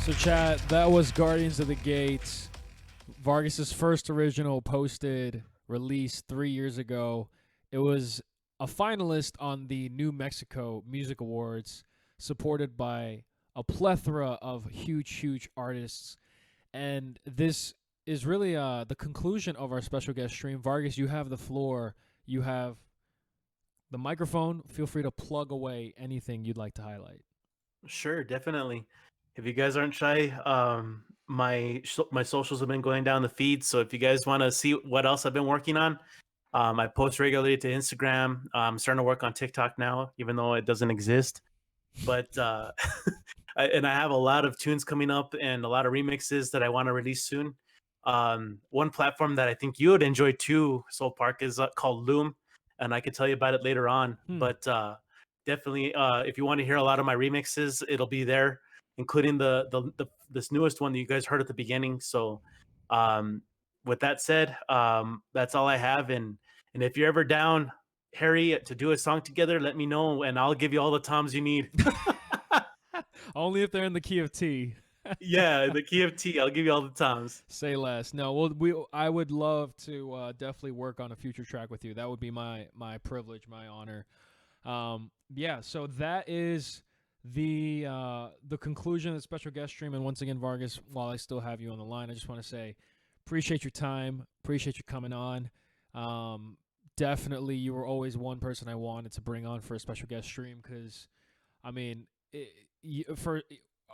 So chat, that was Guardians of the Gate, Vargas's first original posted, released 3 years ago. It was a finalist on the New Mexico Music Awards, supported by a plethora of huge artists. And this is really the conclusion of our special guest stream. Vargas, you have the floor. You have the microphone. Feel free to plug away anything you'd like to highlight. Sure, definitely. If you guys aren't shy, my socials have been going down the feed. So if you guys want to see what else I've been working on, I post regularly to Instagram. I'm starting to work on TikTok now, even though it doesn't exist. But and I have a lot of tunes coming up and a lot of remixes that I want to release soon. One platform that I think you would enjoy too, SeoulPark, is called Loom, and I could tell you about it later on. But definitely, if you want to hear a lot of my remixes, it'll be there, including this newest one that you guys heard at the beginning. So, with that said, that's all I have. And if you're ever down, Harry, to do a song together, let me know, and I'll give you all the toms you need. Only if they're in the key of T. Yeah, the key of T. I'll give you all the toms. Say less. No, well, I would love to definitely work on a future track with you. That would be my privilege, my honor. Yeah. So that is the conclusion of the special guest stream. And once again, Vargas, while I still have you on the line, I just want to say appreciate your time, appreciate you coming on. Definitely, you were always one person I wanted to bring on for a special guest stream because, I mean,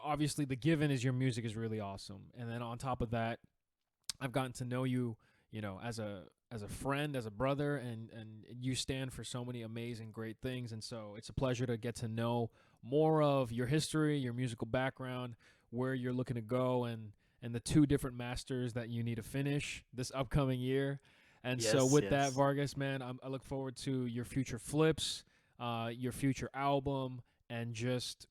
obviously the given is your music is really awesome, and then on top of that, I've gotten to know you, as a friend, as a brother, and you stand for so many amazing, great things, and so it's a pleasure to get to know more of your history, your musical background, where you're looking to go, and the 2 different masters that you need to finish this upcoming year. And so with that, Vargas, man, I look forward to your future flips, your future album, and just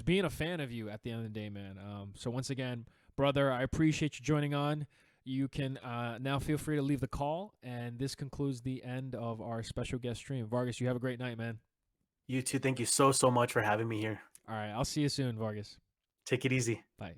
being a fan of you at the end of the day, man. So once again, brother, I appreciate you joining on. you can now feel free to leave the call. And this concludes the end of our special guest stream. Vargas, you have a great night, man. You too. Thank you so much for having me here. All right. I'll see you soon, Vargas. Take it easy. Bye.